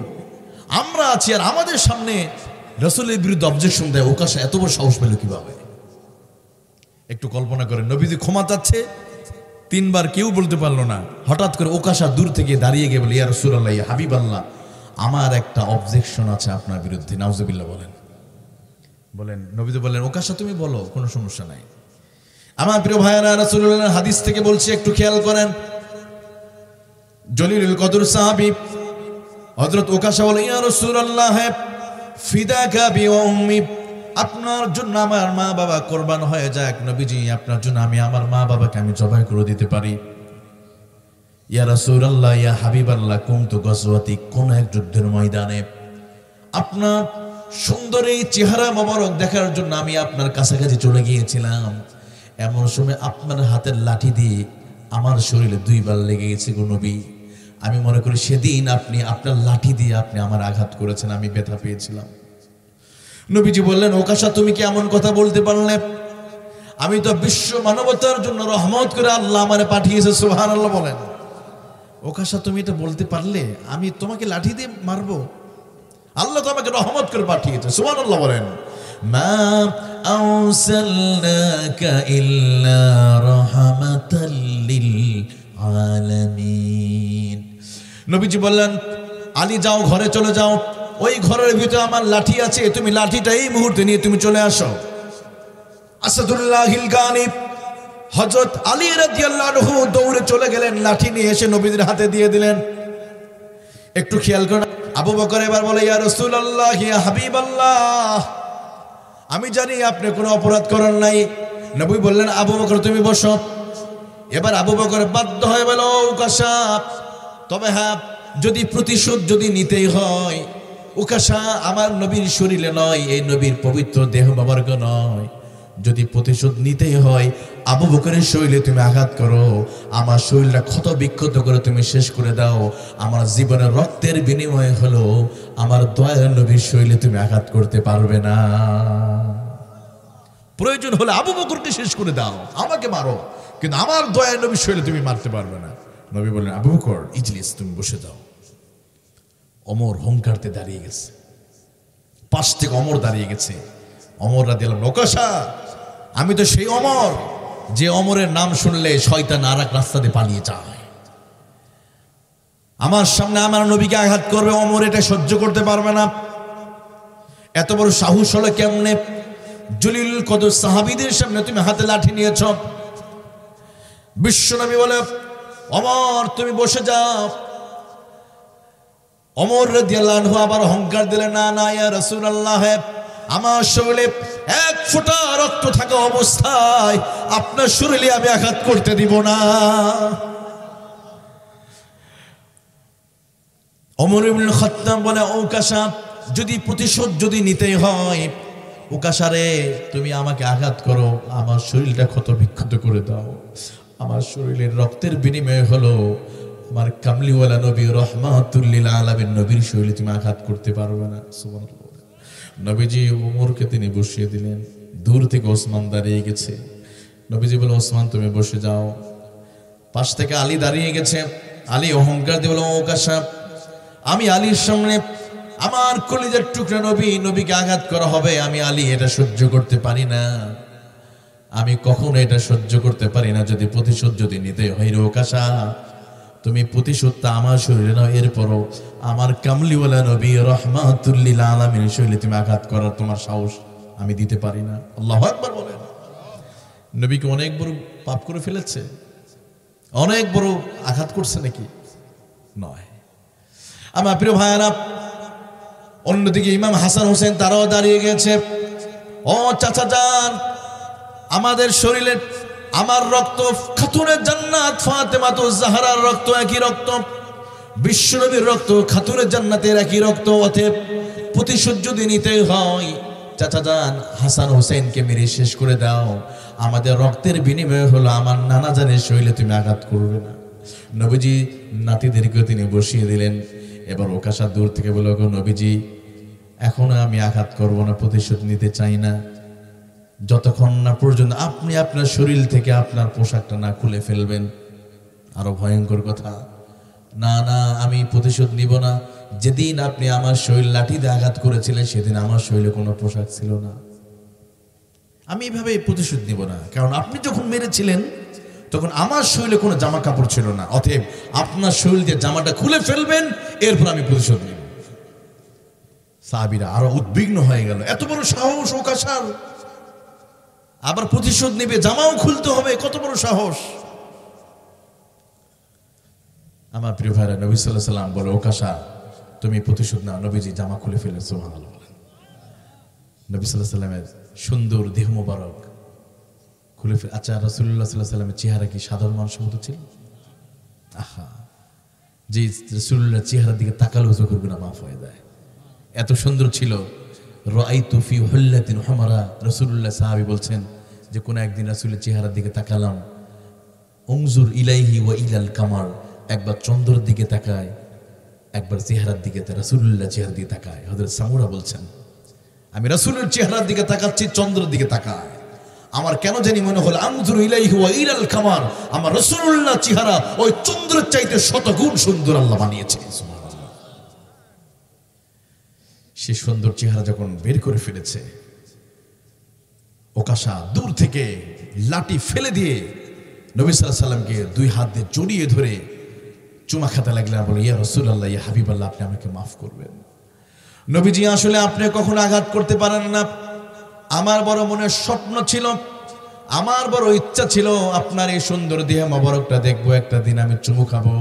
আমরা আছি আর আমাদের সামনে রাসূলের বিরুদ্ধে অবজেকশন দেয়, ওকাশা এত বড় সাহস পেল কিভাবে? একটু কল্পনা করেন, নবীজি ক্ষমা চাচ্ছে 3 বার, কেউ বলতে পারলো না। হঠাৎ করে ওকাশা দূর থেকে দাঁড়িয়ে গিয়ে বলে, ইয়া রাসূলুল্লাহ, ইয়া হাবিবাল্লাহ, আমার একটা অবজেকশন আছে আপনার বিরুদ্ধে। নাউজুবিল্লাহ বলেন। নবীজি বললেন, ওকাশা তুমি বলো, কোনো সমস্যা নাই। আমার প্রিয় ভাইয়েরা, রাসূলুল্লাহর হাদিস থেকে বলছি, একটু খেয়াল করেন। জলিলুল কদর সাহাবী হযরত ওকাশা বলে, ইয়া রাসূলুল্লাহ, ফিদাকা বি উম্মি, আপনার জন্য আমার মা বাবা কোরবান হয়ে যাক নবীজি, আপনার জন্য আমি আমার মা বাবাকে আমি জবাই করে দিতে পারি। ইয়া রাসূলুল্লাহ, ইয়া হাবিবাল্লাহ, কুনতু গাজওয়াতি, কোন এক যুদ্ধের ময়দানে আপনার সুন্দর এই চেহারা মোবারক দেখার জন্য আমি আপনার কাছাকাছি চলে গিয়েছিলাম। এমন সময় আপনার হাতের লাঠি দিয়ে আমার শরীরে 2 বার লেগে গেছে গো নবী। আমি মনে করি সেদিন আপনি আপনার লাঠি দিয়ে আপনি আমার আঘাত করেছেন, আমি ব্যথা পেয়েছিলাম। নবীজি বললেন, ওকাশা তুমি কি এমন কথা বলতে পারলে? আমি তো বিশ্ব মানবতার জন্য রহমত করে আল্লাহ আমারে পাঠিয়েছে। সুবহানাল্লাহ বলেন। ওকাশা তুমি এটা বলতে পারলে আমি তোমাকে লাঠি দিয়ে মারবো? আল্লাহ তো আমাকে রহমত করে পাঠিয়েছে, সুবহানাল্লাহ বলেন। মা আরসালনাকা ইল্লা রাহমাতাল লিল আলামিন। নবীজি বললেন, আলী যাও, ঘরে চলে যাও, ওই ঘরের ভিতরে আমার লাঠি আছে, তুমি লাঠিটা এই মুহূর্তে নিয়ে তুমি চলে আসো। আসাদুল্লাহিল গালিব হযরত আলী রাদিয়াল্লাহু আনহু দৌড়ে চলে গেলেন, লাঠি নিয়ে এসে নবীদের হাতে দিয়ে দিলেন। একটু খেয়াল করুন, আবু বকর এবার বলে, ইয়া রাসূলুল্লাহ, ইয়া হাবিবাল্লাহ, আমি জানি আপনি কোনো অপরাধ করেন নাই। নবী বললেন, আবু বকর তুমি বসো। এবার আবু বকর বাধ্য হয়ে বলল, উকাশা, তবে হ্যাঁ, যদি প্রতিশোধ যদি নিতেই হয়, উকাশা আমার নবীর শরীরে নয়, এই নবীর পবিত্র দেহ বাবর্গ নয়, যদি প্রতিশোধ নিতেই হয় আবু বকরের শরীরে তুমি আঘাত করো, আমার শরীরটা ক্ষত বিক্ষত করে তুমি শেষ করে দাও, আমার জীবনের রক্তের বিনিময়ে হলো আমার দয়ার নবীর শরীরে তুমি আঘাত করতে পারবে না। প্রয়োজন হলে আবু বকরকে শেষ করে দাও, আমাকে মারো, কিন্তু আমার দয়ার নবীর শরীরে তুমি মারতে পারবে না। নবী বললেন, আবু বকর ইজলিস, তুমি বসে যাও। ওমর হুঙ্কারতে দাঁড়িয়ে গেছে, পাশ থেকে ওমর দাঁড়িয়ে গেছে। ওমর রাদিয়াল্লাহু আনহু, ওকাশা, আমি তো সেই ওমর যে ওমরের নাম শুনলে শয়তান আর এক রাস্তা দিয়ে পালিয়ে যায়। আমার সামনে আমার নবীকে আঘাত করবে, ওমর এটা সহ্য করতে পারবে না। এত বড় সাহস হলো কেমনে? জলিল কদর সাহাবীদের সামনে তুমি হাতে লাঠি নিয়েছ। বিশ্বনবী বলে, ওমর তুমি বসে যাও। ওমর রাদিয়াল্লাহু আনহু আবার অহংকার দিলেন, না না ইয়া রাসূলুল্লাহ, আমার শরীরে এক ফোঁটা রক্ত থাকা অবস্থায় আপনার শরীরে আমি আঘাত করতে দিব না। ওমর ইবনে খাত্তাব বলে, ওকাশা, যদি প্রতিশোধ যদি নিতেই হয়, ওকাশা রে, তুমি আমাকে আঘাত করো, আমার শরীরটা ক্ষত বিক্ষত করে দাও, আমার শরীরের রক্তের বিনিময়ে হলো আমার কামলিওয়ালা নবী রহমাতুল লিল আলামিন নবীর শরীরে তুমি আঘাত করতে পারবে না। সুবহানাল্লাহ। নবীজি ওমরকে তিনি বসিয়ে দিলেন। দূর থেকে ওসমান দাঁড়িয়ে গেছে। নবীজি বলে, ওসমান তুমি বসে যাও। পাশ থেকে আলী দাঁড়িয়ে গেছে। আলী অহংকার দিয়ে বলল, ওকাশা, আমি আলীর সামনে আমার কলিজার টুকরা নবী, নবীকে আঘাত করা হবে, আমি আলী এটা সহ্য করতে পারি না, আমি কখনো এটা সহ্য করতে পারি না। যদি প্রতিশোধ যদি নিতে হয় রে ওকাশা, তুমি প্রতিশোধটা আমার শরীরে নাও, এরপরও আমার কামলিওয়ালা নবী রহমাতুল লিল আলামিনের শরীরে তুমি আঘাত করার তোমার সাহস আমি দিতে পারি না। আল্লাহু আকবার বলেন। নবীকে অনেক বড় পাপ করে ফেলেছে, অনেক বড় আঘাত করছে নাকি? নয়। আমার প্রিয় ভাইয়েরা, অন্যদিকে ইমাম হাসান হোসেন তারাও দাঁড়িয়ে গেছে। ও চাচা যান, আমাদের শরীরে আমার রক্ত, খাতুনের জান্নাত ফাতেমাতুজ জাহরার রক্ত একই রক্ত, বিশ্বনবীর রক্ত খাতুনের জান্নাতের একই রক্ত, অতএব প্রতিশোধ যদি নিতে হয়, চাচা যান হাসান হোসেনকে মেরে শেষ করে দাও, আমাদের রক্তের বিনিময়ে হলো আমার নানা জানের শরীরে তুমি আঘাত করবে না। নবীজি নাতিদেরকে তিনি বসিয়ে দিলেন। এবার ওকাশা দূর থেকে বলে, নবীজি এখনো আমি আঘাত করব না, প্রতিশোধ নিতে চাই না, যতক্ষণ না পর্যন্ত আপনি আপনার শরীর থেকে আপনার পোশাকটা না খুলে ফেলবেন। আরো ভয়ঙ্কর কথা, না না আমি প্রতিশোধ নিব না, যেদিন আপনি আমার শরীর লাঠি দিয়ে আঘাত করেছিলেন সেদিন আমার শরীরে কোনো পোশাক ছিল না, আমি এইভাবে প্রতিশোধ নিব না, কারণ আপনি যখন মেরেছিলেন তখন আমার শরীরে কোনো জামা কাপড় ছিল না, অতএব আপনার শরীর দিয়ে জামাটা খুলে ফেলবেন, এরপর আমি প্রতিশোধ নিব। সাহাবীরা আরো উদ্বিগ্ন হয়ে গেল, এত বড় সাহস ওকাশার, আবার প্রতিশোধ নেবে, জামাও খুলতে হবে, কত বড় সাহস। আমার প্রিয় ভাইরা, নবী সাল্লাল্লাহু আলাইহি সাল্লাম বলে, ওকাশা তুমি প্রতিশোধ নাও। নবীজি জামা খুলে ফেলেন, সুবহানাল্লাহ। নবী সাল্লাল্লাহু আলাইহি সাল্লামের সুন্দর দেহ মোবারক খুলে ফেলে। আচ্ছা, রাসূলুল্লাহ সাল্লাল্লাহু আলাইহি সাল্লামের চেহারা কি সাধারণ মানুষের মতো ছিল? আহা, যে রাসূলুল্লাহ চেহারার দিকে তাকালেও চোখের গুনাহ মাফ হয়ে যায়, এত সুন্দর ছিল। রাআইতু ফি হুল্লাতিন হুমারা, রাসূলুল্লাহ সাহাবী বলছেন যে কোন একদিন রাসূলের চেহারার দিকে তাকালাম, উনজুর ইলাইহি ওয়া ইলাল কামার, একবার চন্দ্রের দিকে তাকায়, একবার চেহারার দিকে, রাসূলুল্লাহ চেহারার দিকে তাকায়। হযরত সামুরা বলছেন, আমি রাসূলের চেহারার দিকে তাকাচ্ছি, চন্দ্রের দিকে তাকায়, আমার কেন জানি মনে হলো আনজুরু ইলাইহি ওয়া ইলাল কামার, আমার রাসূলুল্লাহ চেহারা ওই চন্দ্রের চাইতে শতগুণ সুন্দর আল্লাহ বানিয়েছে। সুবহানাল্লাহ। সে সুন্দর চেহারা যখন বের করে ফেলেছে, ওকাশা দূর থেকে লাঠি ফেলে দিয়ে নবী সাল্লাল্লাহু আলাইহি সাল্লামকে দুই হাত দিয়ে জড়িয়ে ধরে চুমা খেতে লাগলেন, বলে ইয়া রাসূলুল্লাহ, ইয়া হাবিবাল্লাহ, আপনি আমাকে মাফ করবেন। নবীজি, আসলে আপনি কখনো আঘাত করতে পারেন না। আমার বড় মনের স্বপ্ন ছিল, আমার বড় ইচ্ছা ছিল আপনার এই সুন্দর দেহ মোবারকটা দেখবো, একটা দিন আমি চুমু খাবো,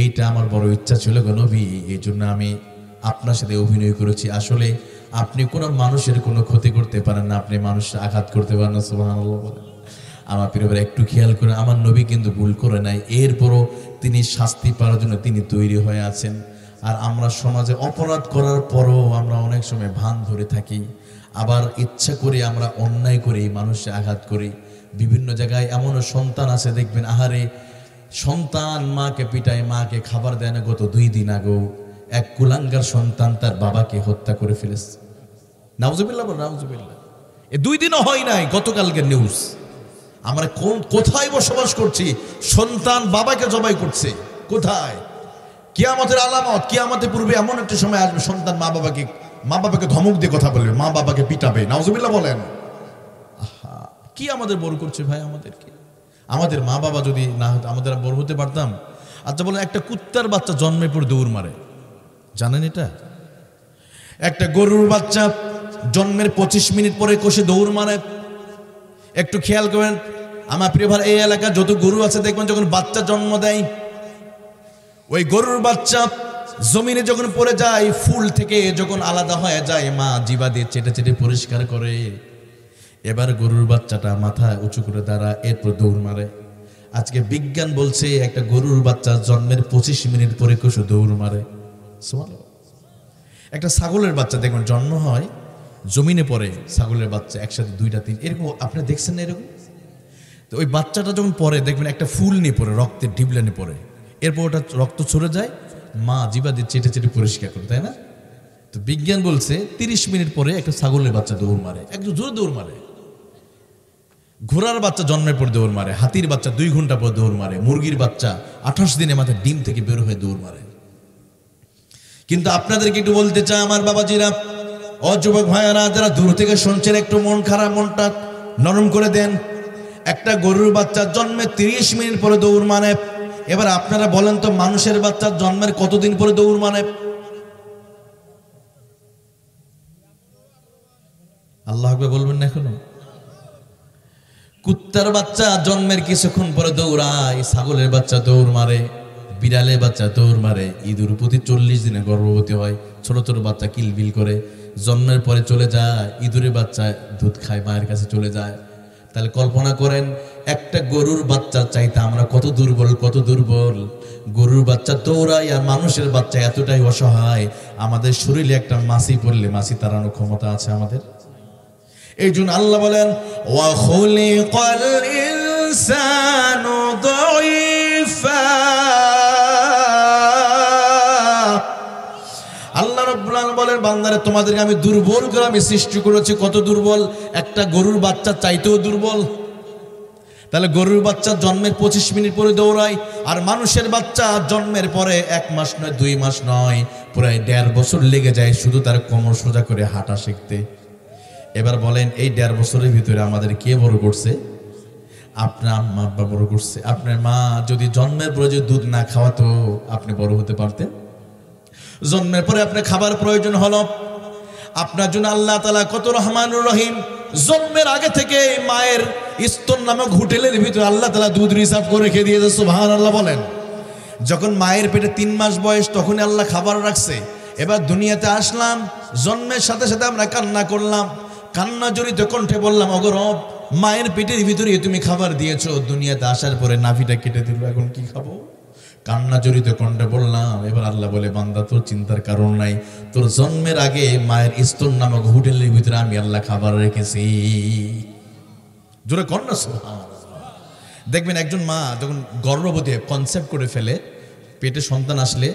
এইটা আমার বড় ইচ্ছা ছিল গো নবী। এই জন্য আমি আপনার সাথে অভিনয় করেছি। আসলে আপনি কোনো মানুষের কোনো ক্ষতি করতে পারেন না, আপনি মানুষের আঘাত করতে পারেন না। সুবহানাল্লাহ বলেন। আমার প্রিয় ভাই, একটু খেয়াল করে, আমার নবী কিন্তু ভুল করে নাই, এরপরও তিনি শাস্তি পাওয়ার জন্য তিনি তৈরি হয়ে আছেন। আর আমরা সমাজে অপরাধ করার পরও আমরা অনেক সময় ভান ধরে থাকি, আবার ইচ্ছা করে আমরা অন্যায় করি, মানুষে আঘাত করি। বিভিন্ন জায়গায় এমনও সন্তান আছে দেখবেন, আহারে সন্তান মাকে পিটায়, মাকে খাবার দেয় না। গত 2 দিন আগেও এক কুলাঙ্গার সন্তান তার বাবাকে হত্যা করে ফেলেছে। নাউজুবিল্লাহ, নাউজুবিল্লাহ। 2 দিনও হয় নাই, গতকালকের নিউজ। আমরা কোথায় বসবাস করছি? সন্তান বাবাকে জবাই করছে। কোথায়? কিয়ামতের আলামত, কিয়ামতের পূর্বে এমন একটা সময় আসবে, সন্তান মা বাবাকে ধমক দিয়ে কথা বলবে, মা বাবাকে পিটাবে। নাউজুবিল্লাহ বলেন। আহা, কি আমাদের বড় করছে ভাই আমাদেরকে? আমাদের মা বাবা যদি না হতো, আমাদের বড় হতে পারতাম? আচ্ছা বলেন, একটা কুত্তার বাচ্চা জন্মের পর দৌড় মারে, জানেন এটা? একটা গরুর বাচ্চা জন্মের 25 মিনিট পরে কষে দৌড় মারে। একটু খেয়াল করেন আমার প্রিয় ভাই, এই এলাকা যত গরু আছে দেখবেন, যখন বাচ্চা জন্ম দেয়, ওই গরুর বাচ্চা জমিনে যখন পড়ে যায়, ফুল থেকে যখন আলাদা হয়ে যায়, মা জিবা দিয়ে চেটে চেটে পরিষ্কার করে। এবার গরুর বাচ্চাটা মাথা উঁচু করে দাঁড়ায়, এরপর দৌড় মারে। আজকে বিজ্ঞান বলছে একটা গরুর বাচ্চা জন্মের 25 মিনিট পরে কষে দৌড় মারে। একটা ছাগলের বাচ্চা দেখবেন জন্ম হয়, জমিনে পড়ে ছাগলের বাচ্চা একসাথে 2টা 3, এরকম আপনি দেখছেন না এরকম? তো ওই বাচ্চাটা যখন পড়ে দেখবেন একটা ফুল নিয়ে পড়ে, রক্তের ঢিবলা নিয়ে পড়ে, এরপর ওটা রক্ত ছড়ে যায়, মা জিবা দিয়ে চেটে চেটে পরিষ্কার করে, তাই না? তো বিজ্ঞান বলছে 30 মিনিট পরে একটা ছাগলের বাচ্চা দৌড় মারে, একটু জোরে দৌড় মারে। ঘোড়ার বাচ্চা জন্মের পর দৌড় মারে, হাতির বাচ্চা 2 ঘন্টা পর দৌড় মারে, মুরগির বাচ্চা 28 দিনে মাথায় ডিম থেকে বের হয়ে দৌড় মারে। কিন্তু আপনাদেরকে একটু বলতে চাই আমার বাবাজিরা, ও যুবক ভাইয়ারা যারা দূর থেকে শুনছেন, একটু মন খারাপ, মনটা নরম করে দেন। একটা গরুর বাচ্চা জন্মে 30 মিনিট পরে দৌড় মানে। এবার আপনারা বলেন তো, মানুষের বাচ্চা জন্মের কতদিন পরে দৌড় মানে? আল্লাহ আকবার বলবেন না এখনো? কুত্তার বাচ্চা জন্মের কিছুক্ষণ পরে দৌড়ায়, ছাগলের বাচ্চা দৌড় মারে, বিড়ালের বাচ্চা দৌড় মারে, ইঁদুর প্রতি 40 দিনে গর্ভবতী হয়, ছোট ছোট বাচ্চা কিলবিল করে জন্মের পরে চলে যায়, ইঁদুরের বাচ্চা দুধ খায়, মায়ের কাছে চলে যায়। তাহলে কল্পনা করেন, একটা গরুর বাচ্চা চাইতে আমরা কত দুর্বল, কত দুর্বল। গরুর বাচ্চা দৌড়ায়, আর মানুষের বাচ্চা এতটাই অসহায়, আমাদের শরীরে একটা মাছি পড়লে মাছি তাড়ানোর ক্ষমতা আছে আমাদের? এই জন্য আল্লাহ বলেন, ওয়া খুলিকাল ইনসানু দাঈফা। আল্লাহ রাব্বুল আলামিন বলেন, বান্দারে তোমাদেরকে আমি দুর্বল করে আমি সৃষ্টি করেছি। কত দুর্বল? একটা গরুর বাচ্চা চাইতেও দুর্বল। তাহলে গরুর বাচ্চা জন্মের 25 মিনিট পরে দৌড়ায়, আর মানুষের বাচ্চা জন্মের পরে 1 মাস নয়, 2 মাস নয়, প্রায় 1.5 বছর লেগে যায় শুধু তার কোমর সোজা করে হাঁটা শিখতে। এবার বলেন, এই 1.5 বছরের ভিতরে আমাদের কে বড় করছে? আপনার মা বাবা বড় করছে। আপনার মা যদি জন্মের পরে যদি দুধ না খাওয়াতো, আপনি বড় হতে পারতেন? জন্মের পরে আপনার খাবার প্রয়োজন হলো, আপনার জন্য আল্লাহ তাআলা কত রহমানুর রহিম। জন্মের আগে থেকে মায়ের স্তন নামক হোটেলের ভিতরে আল্লাহ তাআলা দুধ রিজার্ভ করে রেখে দিয়েছে। সুবহানাল্লাহ বলেন। যখন মায়ের পেটে 3 মাস বয়স, তখন আল্লাহ খাবার রাখছে। এবার দুনিয়াতে আসলাম, জন্মের সাথে সাথে আমরা কান্না করলাম, কান্না জড়িত কণ্ঠে বললাম, ওগো রব, মায়ের পেটের ভিতরে তুমি খাবার দিয়েছো, দুনিয়াতে আসার পরে নাভিটা কেটে দিল, এখন কি খাবো? কান্না জড়িত কণ্ঠে বললাম। এবার আল্লাহ বলে, বান্দা তোর চিন্তার কারণ নাই, তোর জন্মের আগে মায়ের স্তন নামক হোটেলের ভিতরে আমি আল্লাহ খাবার রেখেছি। জোরে কন্যা দেখবেন, একজন মা যখন গর্ভবতী কনসেপ্ট করে ফেলে, পেটে সন্তান আসলে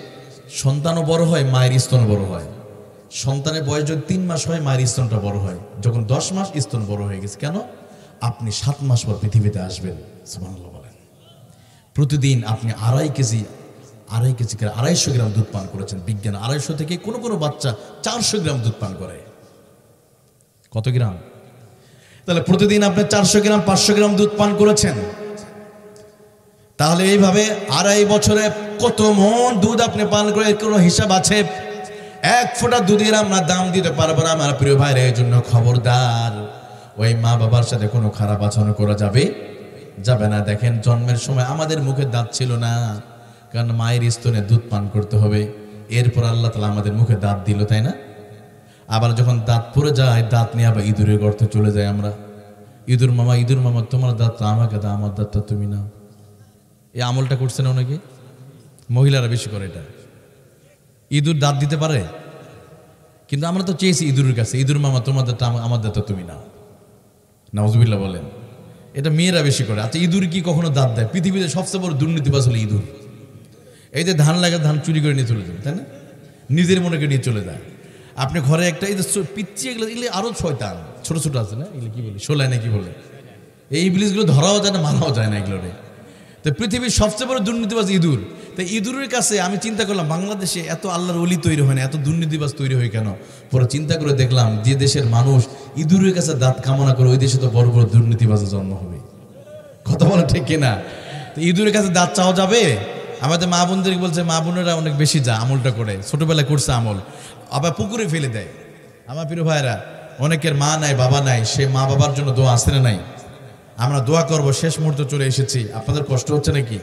সন্তানও বড় হয়, মায়ের স্তনও বড় হয়। সন্তানের বয়স যদি 3 মাস হয়, মায়ের স্তনটা বড় হয়। যখন 10 মাস, স্তন বড় হয়ে গেছে। কেন? আপনি 7 মাস পর পৃথিবীতে আসবেন। সুবহানাল্লাহ বলেন। প্রতিদিন আপনি 2.5 কেজি 250 গ্রাম দুধ পান করেছেন। বিজ্ঞান 250 থেকে কোনো বাচ্চা 400 গ্রাম দুধ পান করে। কত গ্রাম? তাহলে প্রতিদিন আপনি 400 গ্রাম 500 গ্রাম দুধ পান করেছেন। তাহলে এইভাবে 2.5 বছরে কত মন দুধ আপনি পান করে কোনো হিসাব আছে? 1 ফোঁটা দুধের আমরা দাম দিতে পারবো না আমার প্রিয় ভাইরা। এই জন্য খবরদার, ওই মা বাবার সাথে কোনো খারাপ আচরণ করা যাবে না। দেখেন, জন্মের সময় আমাদের মুখে দাঁত ছিল না, কারণ মায়ের স্তনে দুধ পান করতে হবে। এরপর আল্লাহ তাআলা আমাদের মুখে দাঁত দিল, তাই না? আবার যখন দাঁত পড়ে যায়, দাঁত নিয়ে আবার ইঁদুরের গর্তে চলে যায় আমরা। ইঁদুর মামা তোমার দাঁত আমাকে দাও, আমার দাঁতটা তুমি নাও। এই আমলটা করছে না অনেকে? মহিলারা বেশি করে এটা। ইঁদুর দাঁত দিতে পারে, কিন্তু আমরা তো চেয়েছি ইঁদুরের কাছে, ইঁদুর মামা তোমার দাঁতটা আমার দাঁতটা তুমি নাও। নাউজুবিল্লাহ বলেন। এটা মেয়েরা বেশি করে। আচ্ছা, ইঁদুর কি কখনো দাঁত দেয়? পৃথিবীতে সবচেয়ে বড় দুর্নীতিবাজ হলো ইঁদুর। এই যে ধান লাগে, ধান চুরি করে নিয়ে চলে যায়, তাই না? নিজের মনে করে নিয়ে চলে যায়। আপনি ঘরে একটা এই যে পিচ্ছি, এগুলো আরো শয়তান, ছোট ছোট আছে না, এগুলো কি বলে, শোলায় না কি বলে, এই ইবলিশগুলো ধরাও যায় না, মারাও যায় না এগুলো। তো পৃথিবীর সবচেয়ে বড় দুর্নীতিবাজ ইঁদুর। তো ইঁদুরের কাছে আমি চিন্তা করলাম, বাংলাদেশে এত আল্লাহর ওলি তৈরি হয় না, এত দুর্নীতিবাজ তৈরি হয় কেন? পরে চিন্তা করে দেখলাম, যে দেশের মানুষ ইঁদুরের কাছে দাঁত কামনা করে, ওই দেশে তো বড় বড় দুর্নীতিবাজের জন্ম হবে। কথা বলে ঠিক কিনা? তো ইঁদুরের কাছে দাঁত চাওয়া যাবে? আমাদের মা বোনদেরকে বলছে, মা বোনেরা অনেক বেশি যা আমলটা করে, ছোটবেলায় করছে আমল, আবার পুকুরে ফেলে দেয়। আমার প্রিয় ভাইরা, অনেকের মা নাই, বাবা নাই, সে মা বাবার জন্য দোয়া আসে না নাই? আমরা দোয়া করবো, শেষ মুহূর্তে চলে এসেছি, আপনাদের কষ্ট হচ্ছে নাকি?